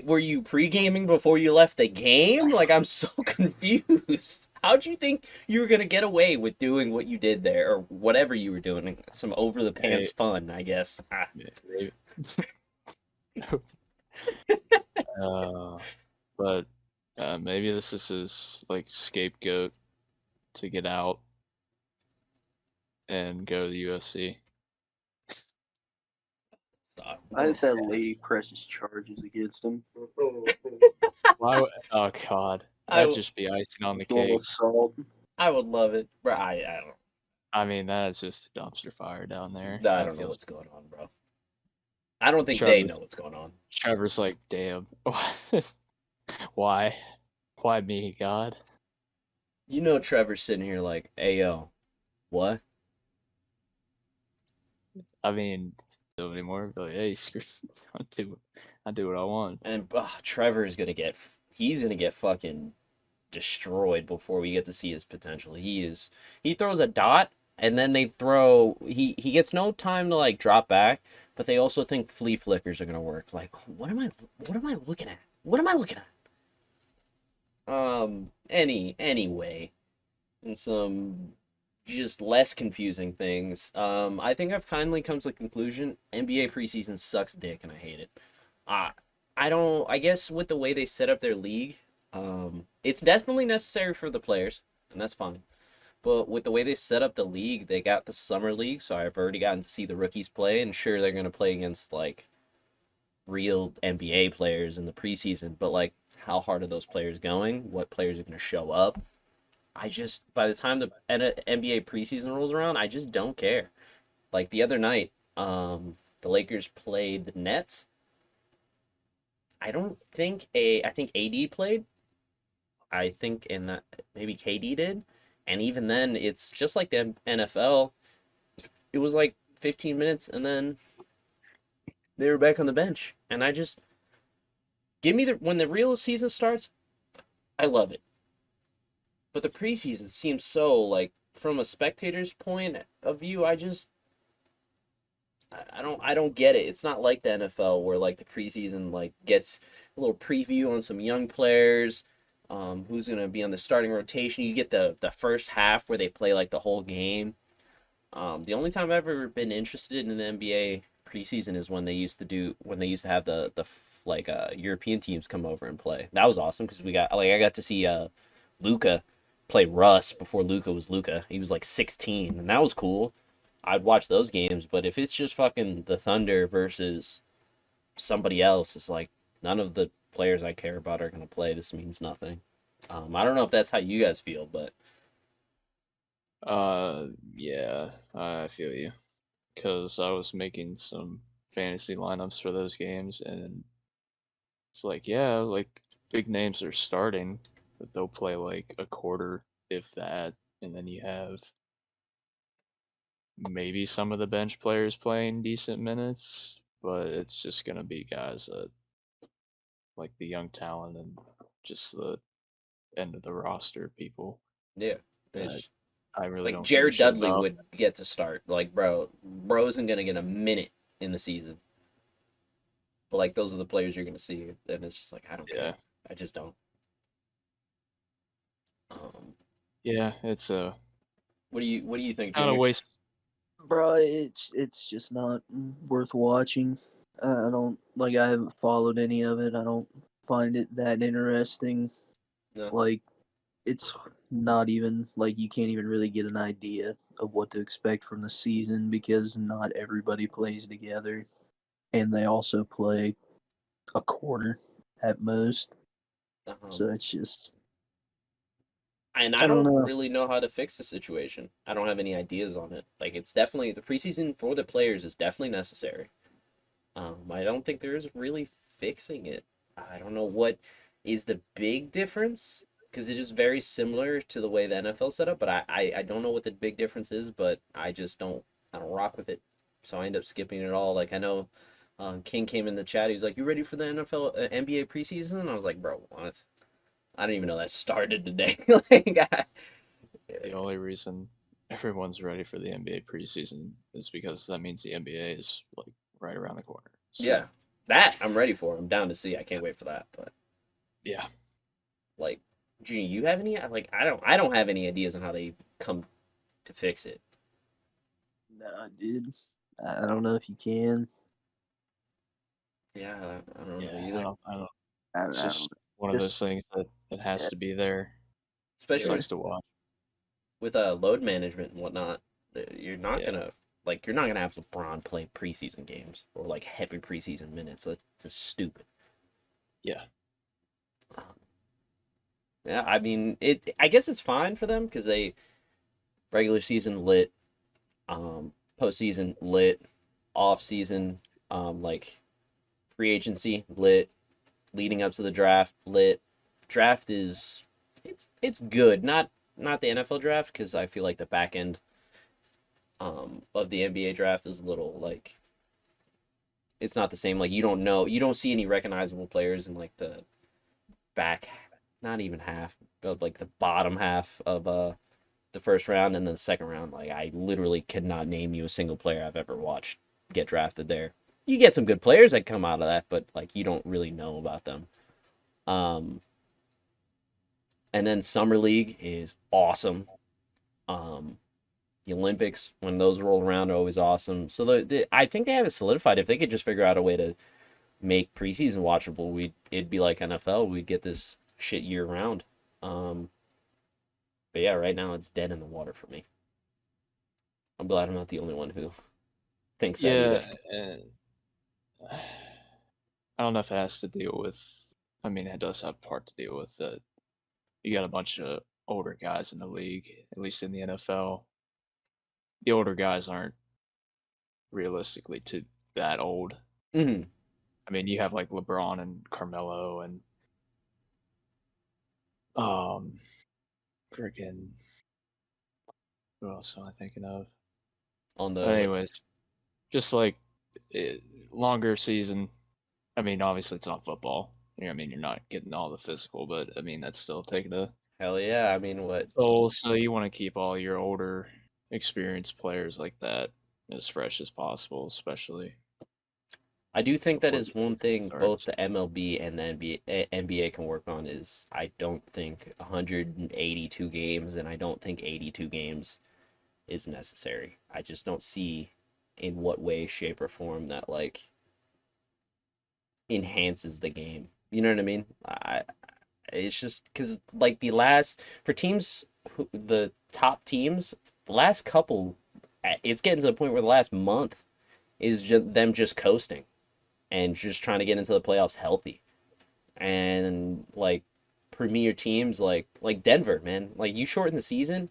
were you pre-gaming before you left the game? Like, I'm so confused. How'd you think you were gonna get away with doing what you did there, or whatever you were doing? Some over the pants fun, I guess. But maybe this is his like scapegoat to get out and go to the UFC. Stop. I hope that lady presses charges against him. Why? Oh God, that'd just be icing on the cake. Assault. I would love it, bro. I don't. I mean, that's just a dumpster fire down there. I don't know what's going on, bro. I don't think they know what's going on. Trevor's like, damn, why me, God? You know, Trevor's sitting here like, hey, yo, what? I mean, do anymore. But like, hey, screw, I do what I want. And Trevor is he's gonna get fucking destroyed before we get to see his potential. He throws a dot, and then he gets no time to like drop back, but they also think flea flickers are gonna work. Like, what am I looking at? What am I looking at? Anyway, and some just less confusing things. I think I've kindly come to the conclusion NBA preseason sucks dick and I hate it. I guess with the way they set up their league, it's definitely necessary for the players, and that's fine. But with the way they set up the league, they got the summer league, so I've already gotten to see the rookies play, and sure, they're going to play against, like, real NBA players in the preseason, but, like, how hard are those players going? What players are going to show up? By the time the NBA preseason rolls around, I just don't care. Like, the other night, the Lakers played the Nets. I think AD played. I think maybe KD did. And even then, it's just like the NFL. It was like 15 minutes, and then they were back on the bench. And I just when the real season starts, I love it. But the preseason seems so, like, from a spectator's point of view, I don't get it. It's not like the NFL where, like, the preseason, like, gets a little preview on some young players. Who's going to be on the starting rotation. You get the first half where they play like the whole game. The only time I've ever been interested in the NBA preseason is when they used to have the European teams come over and play. That was awesome because I got to see Luka play Russ before Luka was Luka. He was like 16 and that was cool. I'd watch those games, but if it's just fucking the Thunder versus somebody else, it's like none of the players I care about are going to play. This means nothing. I don't know if that's how you guys feel, but yeah, I feel you, because I was making some fantasy lineups for those games, and it's like, yeah, like big names are starting, but they'll play like a quarter, if that, and then you have maybe some of the bench players playing decent minutes, but it's just gonna be guys that like the young talent and just the end of the roster people. yeah, I really like don't. Jared Dudley would get to start. Like, bro isn't gonna get a minute in the season. But like, those are the players you're gonna see, and it's just like I don't care. I just don't. Yeah, it's a. What do you think? Kind of waste. Bro, it's just not worth watching. I haven't followed any of it. I don't find it that interesting. No. Like, it's not even like you can't even really get an idea of what to expect from the season because not everybody plays together, and they also play a quarter at most. So it's just. And I don't really know how to fix the situation. I don't have any ideas on it. Like, it's definitely the preseason for the players is definitely necessary. I don't think there is really fixing it. I don't know what is the big difference because it is very similar to the way the NFL set up, but I don't know what the big difference is, but I don't rock with it. So I end up skipping it all. Like I know King came in the chat. He was like, "You ready for the NFL NBA preseason?" And I was like, "Bro, what? I didn't even know that started today." like, The only reason everyone's ready for the NBA preseason is because that means the NBA is like right around the corner. So, yeah, that I'm ready for. I'm down to see. I can't wait for that. But yeah. like, Junior, you have any? Like, I don't have any ideas on how they come to fix it. Nah, dude. I don't know if you can. Yeah, I don't know Yeah, either. I don't. I It's don't just know. one of those things that it has Yeah. to be there. It Especially sucks to watch. with load management and whatnot. You're not Yeah. gonna you're not gonna have LeBron play preseason games or like heavy preseason minutes. That's just stupid. Yeah. Yeah, I mean it. I guess it's fine for them because they regular season lit, postseason lit, off season, like free agency lit, leading up to the draft lit. Draft is it's good, not the NFL draft because I feel like the back end of the NBA draft is a little like it's not the same. Like you don't see any recognizable players in like the back, not even half, but like the bottom half of the first round and then the second round. Like I literally cannot name you a single player I've ever watched get drafted there. You get some good players that come out of that, but like you don't really know about them. Um, and then summer league is awesome. Um, the Olympics when those roll around are always awesome. So I think they have it solidified. If they could just figure out a way to make preseason watchable, it'd be like NFL. We'd get this shit year round. But yeah, right now it's dead in the water for me. I'm glad I'm not the only one who thinks that either. Yeah, and I don't know if it has to deal with. I mean, it does have part to deal with that. You got a bunch of older guys in the league, at least in the NFL. The older guys aren't realistically to that old. Mm-hmm. I mean, you have like LeBron and Carmelo and um, freaking who else am I thinking of? On But the anyways, just like it, longer season. I mean, obviously it's not football. You know, I mean, you're not getting all the physical, but I mean that's still taking a hell yeah, I mean what? toll. So you want to keep all your older, experienced players like that as fresh as possible, especially I do think that before the is one season thing both starts. the MLB and the NBA can work on is I don't think 182 games and I don't think 82 games is necessary. I just don't see in what way, shape, or form that like enhances the game. You know what I mean? It's just because like the last for teams, the top teams, the last couple, it's getting to the point where the last month is just them just coasting and just trying to get into the playoffs healthy. And like premier teams like Denver, man, like you shortened the season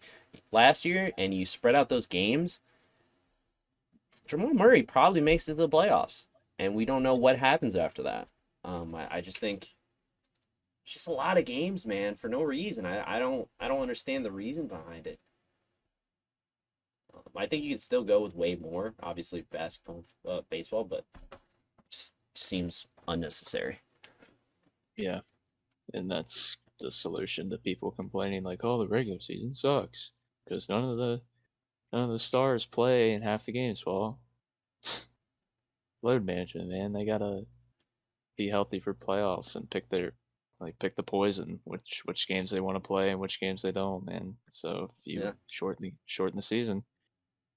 last year and you spread out those games. Jamal Murray probably makes it to the playoffs, and we don't know what happens after that. I just think it's just a lot of games, man, for no reason. I don't understand the reason behind it. I think you could still go with way more, obviously basketball, baseball, but just seems unnecessary. Yeah, and that's the solution to people complaining like, "Oh, the regular season sucks because none of the stars play in half the games." Well, load management, man. They gotta be healthy for playoffs and pick the poison, which games they want to play and which games they don't, man. So if you Yeah. shorten the season,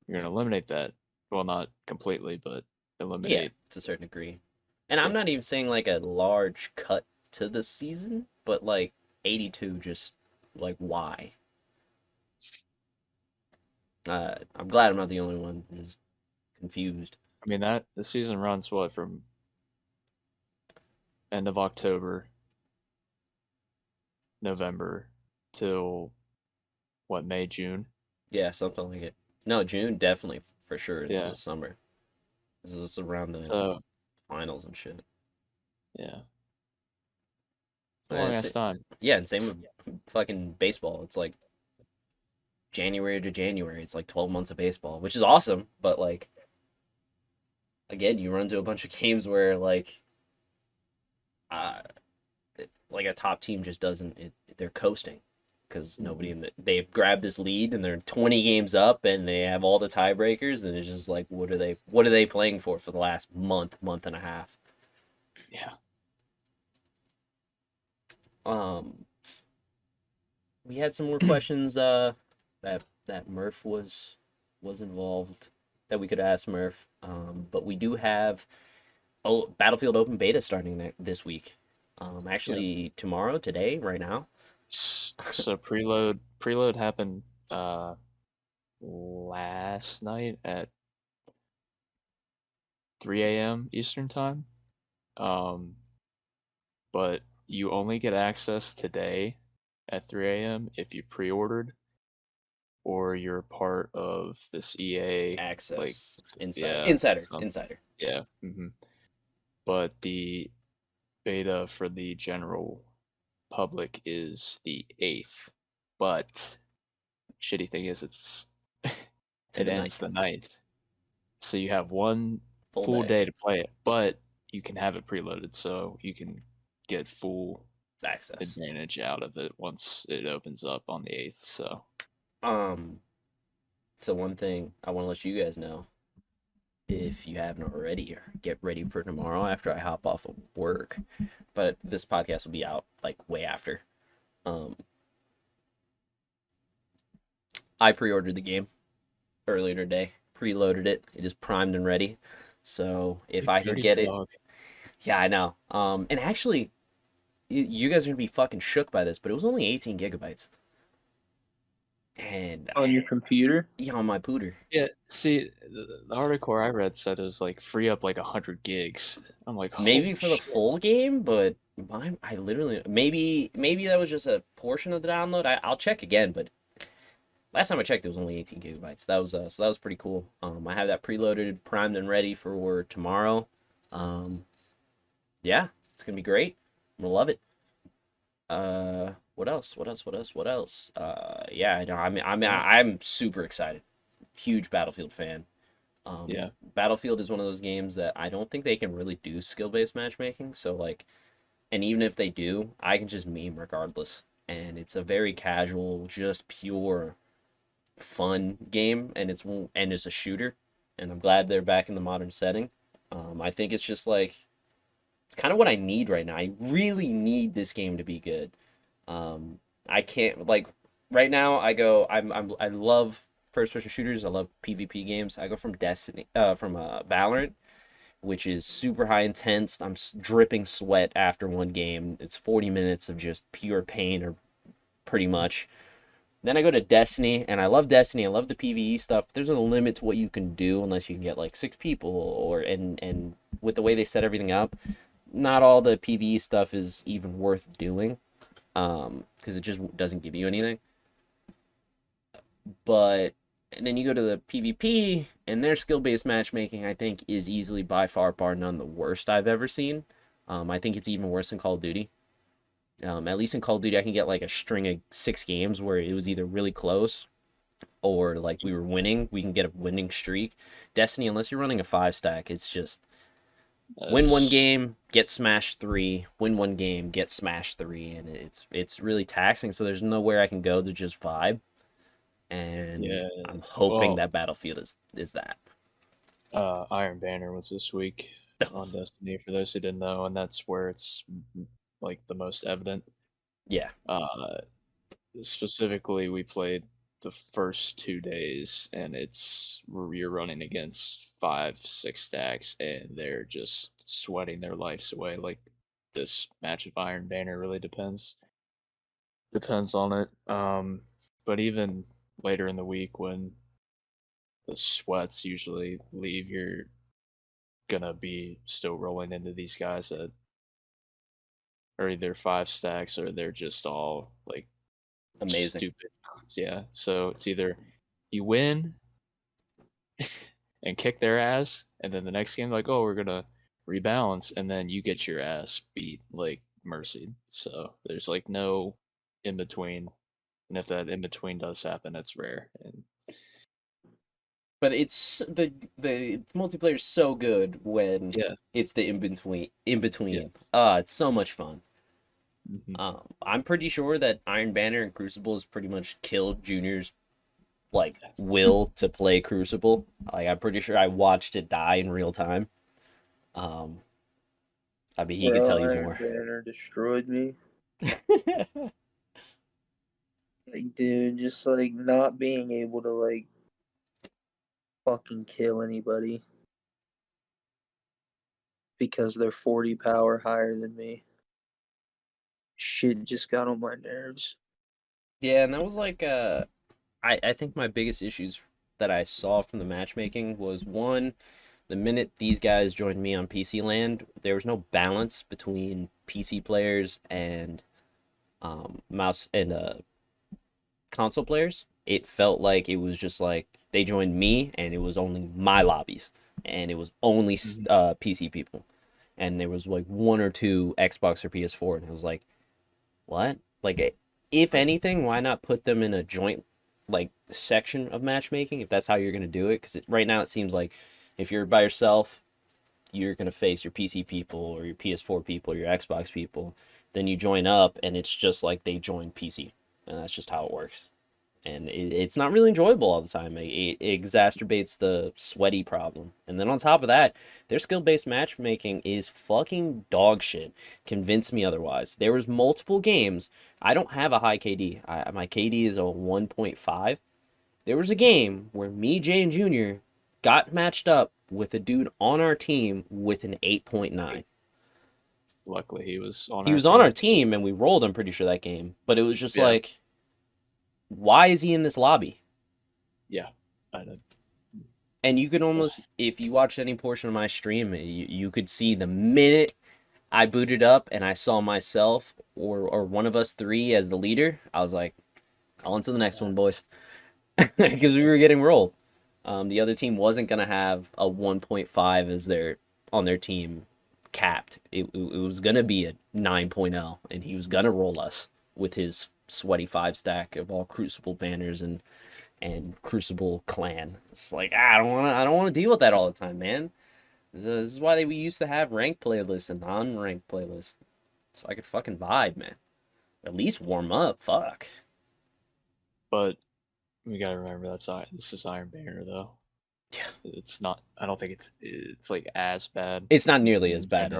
you're gonna eliminate that. Well, not completely, but Yeah, eliminate. to a certain degree. And I'm Yeah, not even saying like a large cut to the season, but like 82 just like why? I'm glad I'm not the only one who's confused. I mean that the season runs what from end of October, November till what May, June. Yeah, something like it. No, June definitely for sure. It's Yeah. the summer. This is around the So finals and shit. yeah. It's a long ass time. Yeah, and same with fucking baseball. It's like January to January. It's like 12 months of baseball, which is awesome. But like, again, you run into a bunch of games where uh, like a top team just doesn't. They're coasting because nobody they've grabbed this lead and they're 20 games up and they have all the tiebreakers and it's just like, what are they playing for the last month and a half? Yeah. We had some more questions that Murph was involved that we could ask Murph. But we do have Battlefield Open Beta starting this week. Actually today, right now. So preload happened last night at 3 a.m. Eastern time. But you only get access today at 3 a.m. if you pre-ordered or you're part of this EA access insider. Yeah. But the beta for the general public is the 8th. But shitty thing is it ends the 9th. So you have one full day to play it, but you can have it preloaded so you can get full access advantage out of it once it opens up on the 8th. So one thing I want to let you guys know, if you haven't already, or get ready for tomorrow after I hop off of work, but this podcast will be out like way after. I pre-ordered the game earlier today, preloaded it. It is primed and ready. So if I can get it, yeah, I know. And actually, you guys are gonna be fucking shook by this, but it was only 18 gigabytes. And on your computer? Yeah, on my pooter. Yeah, see, the article I read said it was like free up like 100 gigs. I'm like, maybe for the full game, but I literally maybe that was just a portion of the download. I'll check again, but last time I checked, it was only 18 gigabytes. That was so that was pretty cool. I have that preloaded, primed, and ready for tomorrow. Yeah, it's gonna be great. I'm gonna love it. What else? Yeah, I know. I'm super excited. Huge Battlefield fan. Yeah. Battlefield is one of those games that I don't think they can really do skill-based matchmaking. So like, and even if they do, I can just meme regardless. And it's a very casual, just pure fun game, and it's a shooter. And I'm glad they're back in the modern setting. I think it's just like, it's kind of what I need right now. I really need this game to be good. I can't, like, right now I love first person shooters. I love PvP games. I go from Valorant, which is super high intense. I'm dripping sweat after one game. It's 40 minutes of just pure pain, or pretty much. Then I go to Destiny, and I love Destiny. I love the PvE stuff. But there's a limit to what you can do unless you can get like 6 people, and with the way they set everything up, not all the PvE stuff is even worth doing, because it just doesn't give you anything. But and then you go to the PvP, and their skill-based matchmaking, I think, is easily by far, bar none, the worst I've ever seen. I think it's even worse than Call of Duty. At least in Call of Duty, I can get like a string of 6 games where it was either really close or like we were winning. We can get a winning streak. Destiny, unless you're running a 5-stack, it's just win one game, get smashed 3. Win one game, get smashed 3, and it's really taxing. So there's nowhere I can go to just vibe. And yeah, I'm hoping that Battlefield is that. Iron Banner was this week on Destiny, for those who didn't know, and that's where it's like the most evident. Yeah. Specifically, we played the first 2 days, and you're running against 5-6 stacks, and they're just sweating their lives away. Like, this match of Iron Banner really depends on it. But even later in the week, when the sweats usually leave, you're gonna be still rolling into these guys that are either 5 stacks or they're just all like amazing, stupid. Yeah, so it's either you win and kick their ass, and then the next game like, oh, we're gonna rebalance, and then you get your ass beat like mercied. So there's like no in between, and if that in between does happen, it's rare. And But it's the multiplayer is so good when yeah, it's the in between. yes. It's so much fun. Mhm. I'm pretty sure that Iron Banner and Crucible has pretty much killed Junior's like will to play Crucible. Like I'm pretty sure I watched it die in real time. Um, I mean he could Bro, tell you Iron more. Banner destroyed me. Like, dude, just like not being able to like fucking kill anybody because they're 40 power higher than me. Shit just got on my nerves. Yeah, and that was like I think my biggest issues that I saw from the matchmaking was one, the minute these guys joined me on PC land, there was no balance between PC players and mouse and console players. It felt like it was just like they joined me and it was only my lobbies and it was only PC people. And there was like one or two Xbox or PS4 and it was like, what? Like if anything, why not put them in a joint like section of matchmaking if that's how you're going to do it? Cuz right now it seems like if you're by yourself, you're going to face your PC people or your PS4 people or your Xbox people. Then you join up and it's just like they join PC. And that's just how it works. And it's not really enjoyable all the time. It exacerbates the sweaty problem. And then on top of that, their skill-based matchmaking is fucking dog shit. Convince me otherwise. There was multiple games. I don't have a high KD. My KD is a 1.5. There was a game where me, Jay, and Junior got matched up with a dude on our team with an 8.9. Luckily, he was on. He was on our team, and we rolled. I'm pretty sure that game, but it was just like, why is he in this lobby? Yeah, I know. And you could almost, if you watched any portion of my stream, you could see the minute I booted up and I saw myself or one of us three as the leader, I was like, on to the next one, boys. Because we were getting rolled. The other team wasn't going to have a 1.5 as on their team capped. It was going to be a 9.0, and he was going to roll us with his sweaty 5-stack of all Crucible banners and Crucible clan. It's like I don't want to deal with that all the time, man. This is why we used to have ranked playlists and non-ranked playlists, so I could fucking vibe, man. At least warm up. Fuck. But we gotta remember this is Iron Banner though. Yeah. It's not. I don't think it's like as bad. It's not nearly as bad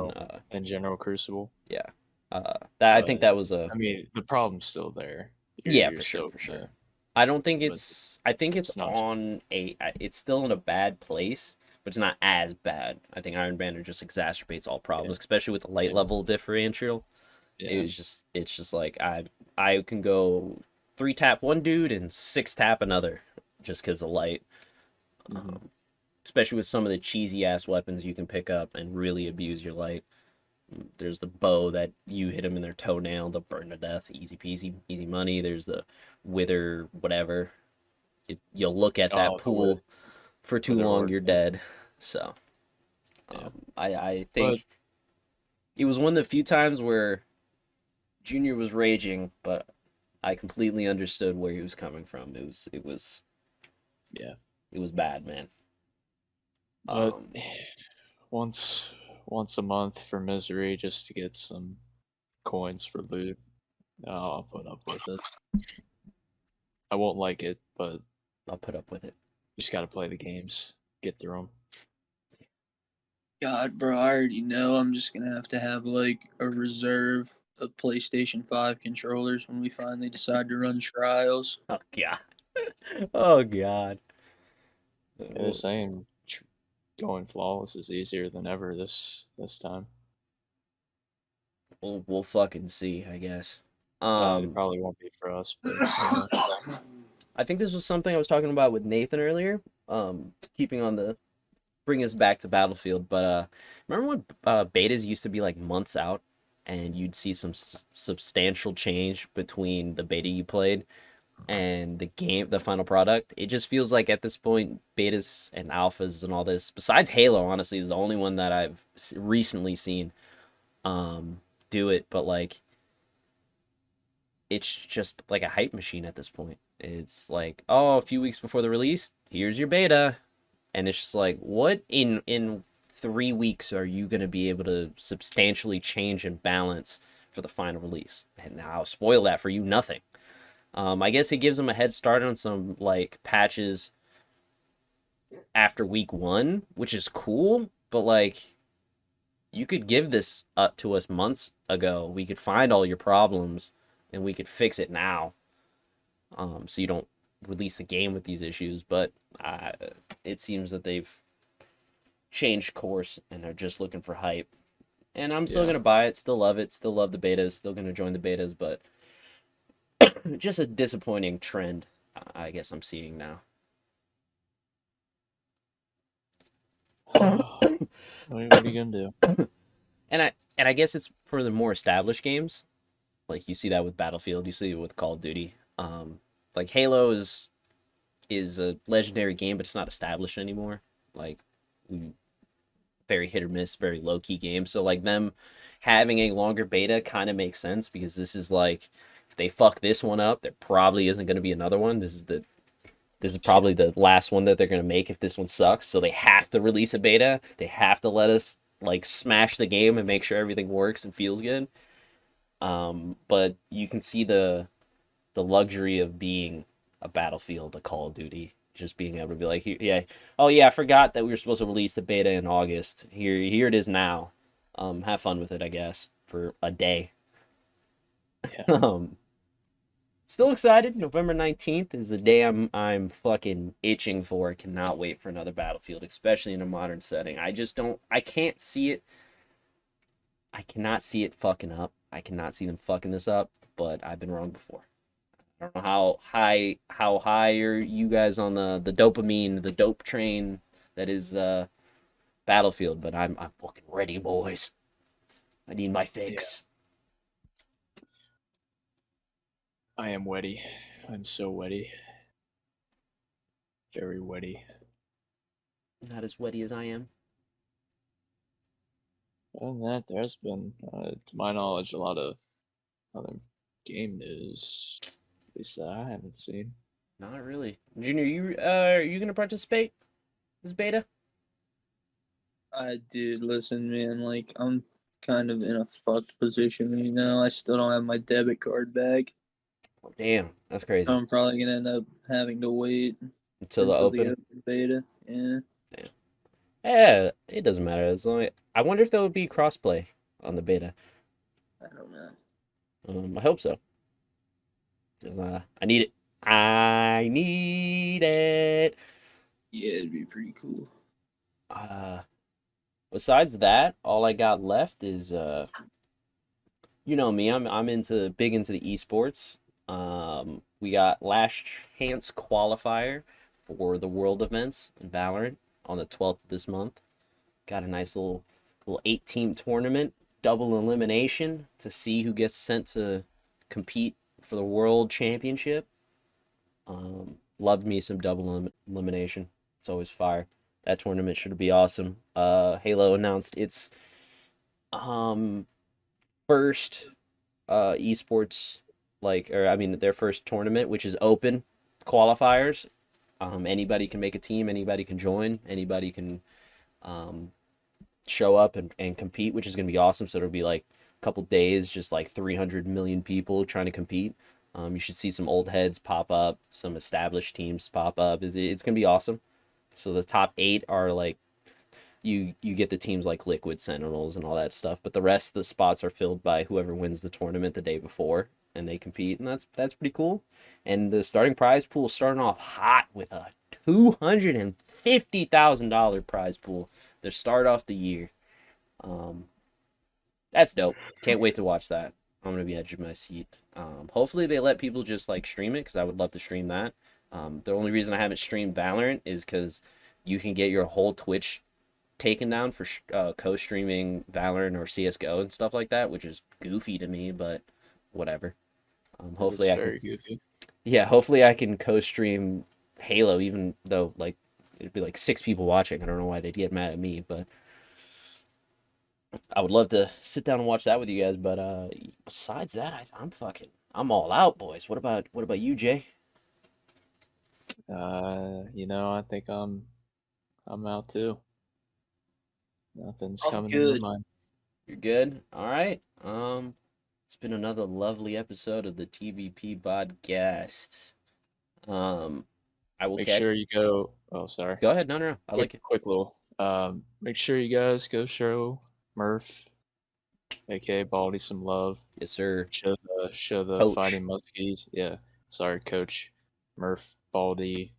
in general Crucible. Yeah. I think that was a. I mean, the problem's still there. Yeah, for sure. I don't think it's. I think it's not on a. It's still in a bad place, but it's not as bad. I think Iron Banner just exacerbates all problems, especially with the light level differential. Yeah. It's just like I can go 3-tap one dude and 6-tap another just because of light. Especially with some of the cheesy ass weapons you can pick up and really abuse your light. There's the bow that you hit them in their toenail, they'll burn to death, easy peasy, easy money. There's the wither, whatever. You'll look at that pool for too long, you're dead. So, I think it was one of the few times where Junior was raging, but I completely understood where he was coming from. It was bad, man. But once a month for misery just to get some coins for loot, I'll put up with it. I won't like it, but I'll put up with it. Just gotta play the games, get through them. God, bro, I already know I'm just gonna have like a reserve of PlayStation 5 controllers when we finally decide to run trials. Oh god. Oh god. They're saying going flawless is easier than ever this time. We'll fucking see, I guess. It probably won't be for us, but I think this was something I was talking about with Nathan earlier. Keeping on the bring us back to Battlefield, but remember when betas used to be like months out, and you'd see some substantial change between the beta you played and the final product? It just feels like at this point, betas and alphas and all this, besides Halo, honestly, is the only one that I've recently seen do it, but like it's just like a hype machine at this point. It's like, oh, a few weeks before the release, here's your beta. And it's just like, what in 3 weeks are you going to be able to substantially change and balance for the final release? And I'll spoil that for you, nothing. I guess it gives them a head start on some like patches after week 1, which is cool, but like you could give this up to us months ago. We could find all your problems and we could fix it now. So you don't release the game with these issues, but it seems that they've changed course and are just looking for hype. And I'm still gonna buy it, still love it, still love the betas, still gonna join the betas, but just a disappointing trend, I guess I'm seeing now. What are you gonna do? And I guess it's for the more established games. Like you see that with Battlefield, you see it with Call of Duty. Like Halo is a legendary game, but it's not established anymore. Like very hit or miss, very low key game. So like them having a longer beta kind of makes sense because this is like if they fuck this one up, there probably isn't going to be another one. This is probably the last one that they're going to make if this one sucks. So they have to release a beta. They have to let us like smash the game and make sure everything works and feels good. But you can see the luxury of being a Battlefield, a Call of Duty, just being able to be like, yeah, oh yeah, I forgot that we were supposed to release the beta in August. Here it is now. Have fun with it, I guess, for a day. Yeah. Still excited. November 19th is the day I'm fucking itching for. I cannot wait for another Battlefield, especially in a modern setting. I can't see it. I cannot see it fucking up. I cannot see them fucking this up, but I've been wrong before. I don't know how high are you guys on the dopamine, the dope train that is Battlefield, but I'm fucking ready, boys. I need my fix. I am wetty. I'm so wetty. Very wetty. Not as wetty as I am. Other than that, there's been, to my knowledge, a lot of other game news. At least that I haven't seen. Not really. Junior, are you gonna participate? This beta? Dude, listen, man. Like, I'm kind of in a fucked position right now. I still don't have my debit card back. Oh, damn, that's crazy. I'm probably gonna end up having to wait Until the open beta. Yeah. Damn. Yeah, it doesn't matter as long. I wonder if there would be crossplay on the beta. I don't know. I hope so. 'Cause, I need it. I need it. Yeah, it'd be pretty cool. Besides that, all I got left is you know me, I'm big into the esports. We got last chance qualifier for the world events in Valorant on the 12th of this month. Got a nice little 8-team tournament, double elimination to see who gets sent to compete for the world championship. Loved me some double elimination. It's always fire. That tournament should be awesome. Halo announced its first esports, their first tournament, which is open qualifiers. Anybody can make a team, anybody can join, anybody can show up and compete, which is going to be awesome. So it'll be like a couple days, just like 300 million people trying to compete. You should see some old heads pop up, some established teams pop up. It's going to be awesome. So the top 8 are like, you get the teams like Liquid, Sentinels, and all that stuff. But the rest of the spots are filled by whoever wins the tournament the day before, and they compete, and that's pretty cool. And the starting prize pool is starting off hot with a $250,000 prize pool. Their start off the year. That's dope. Can't wait to watch that. I'm gonna be edge of my seat. Hopefully they let people just like stream it because I would love to stream that. The only reason I haven't streamed Valorant is because you can get your whole Twitch taken down for co-streaming Valorant or CS:GO and stuff like that, which is goofy to me, but whatever. Hopefully goofy. Yeah, hopefully I can co-stream Halo, even though like it'd be like 6 people watching. I don't know why they'd get mad at me, but I would love to sit down and watch that with you guys, but besides that, I'm all out, boys. What about you, Jay? I think I'm out too. Nothing's I'm coming to my good. mind. You're good. All right. It's been another lovely episode of the TeaBP podcast. I will Make catch. sure you go. Oh, sorry. Go ahead. No. I like it. Quick little. Make sure you guys go show Murph, aka Baldy, some love. Yes, sir. Show the Coach. Fighting Muskies. Yeah, sorry, Coach Murph, Baldy,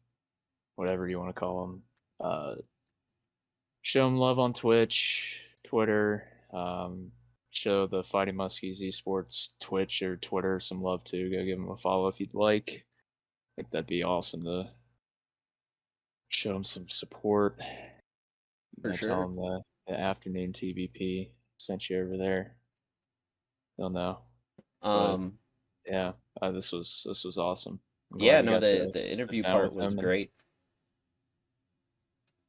whatever you want to call him. Show him love on Twitch, Twitter. Show the Fighting Muskies esports Twitch or Twitter some love too. Go give him a follow if you'd like. I think that'd be awesome to show him some support. For Tell sure. him the afternoon TBP sent you over there. They'll know. Um. Yeah, this was awesome. I'm glad Yeah. we No. got to The sit interview down part with was him. great.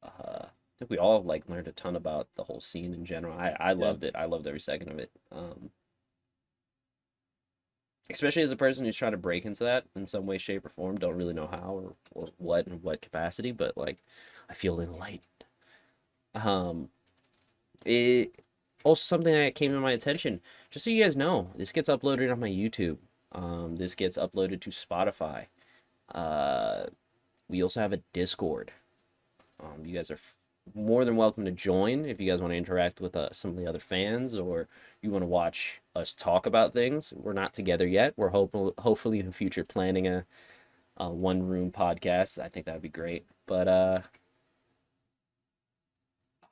I think we all like learned a ton about the whole scene in general. I loved it. I loved every second of it. Especially as a person who's trying to break into that in some way, shape, or form. Don't really know how or what in what capacity, but like I feel enlightened. It also something that came to my attention. Just so you guys know, this gets uploaded on my YouTube. This gets uploaded to Spotify. We also have a Discord. You guys are more than welcome to join if you guys want to interact with some of the other fans or you want to watch us talk about things. We're not together yet. We're hopefully in the future planning a one room podcast. I think that would be great. But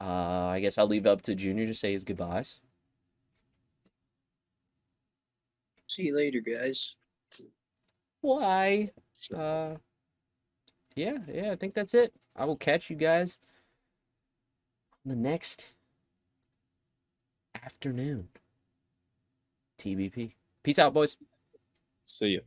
I guess I'll leave it up to Junior to say his goodbyes. See you later, guys. Why? Yeah, I think that's it. I will catch you guys on the next afternoon. TBP. Peace out, boys. See you.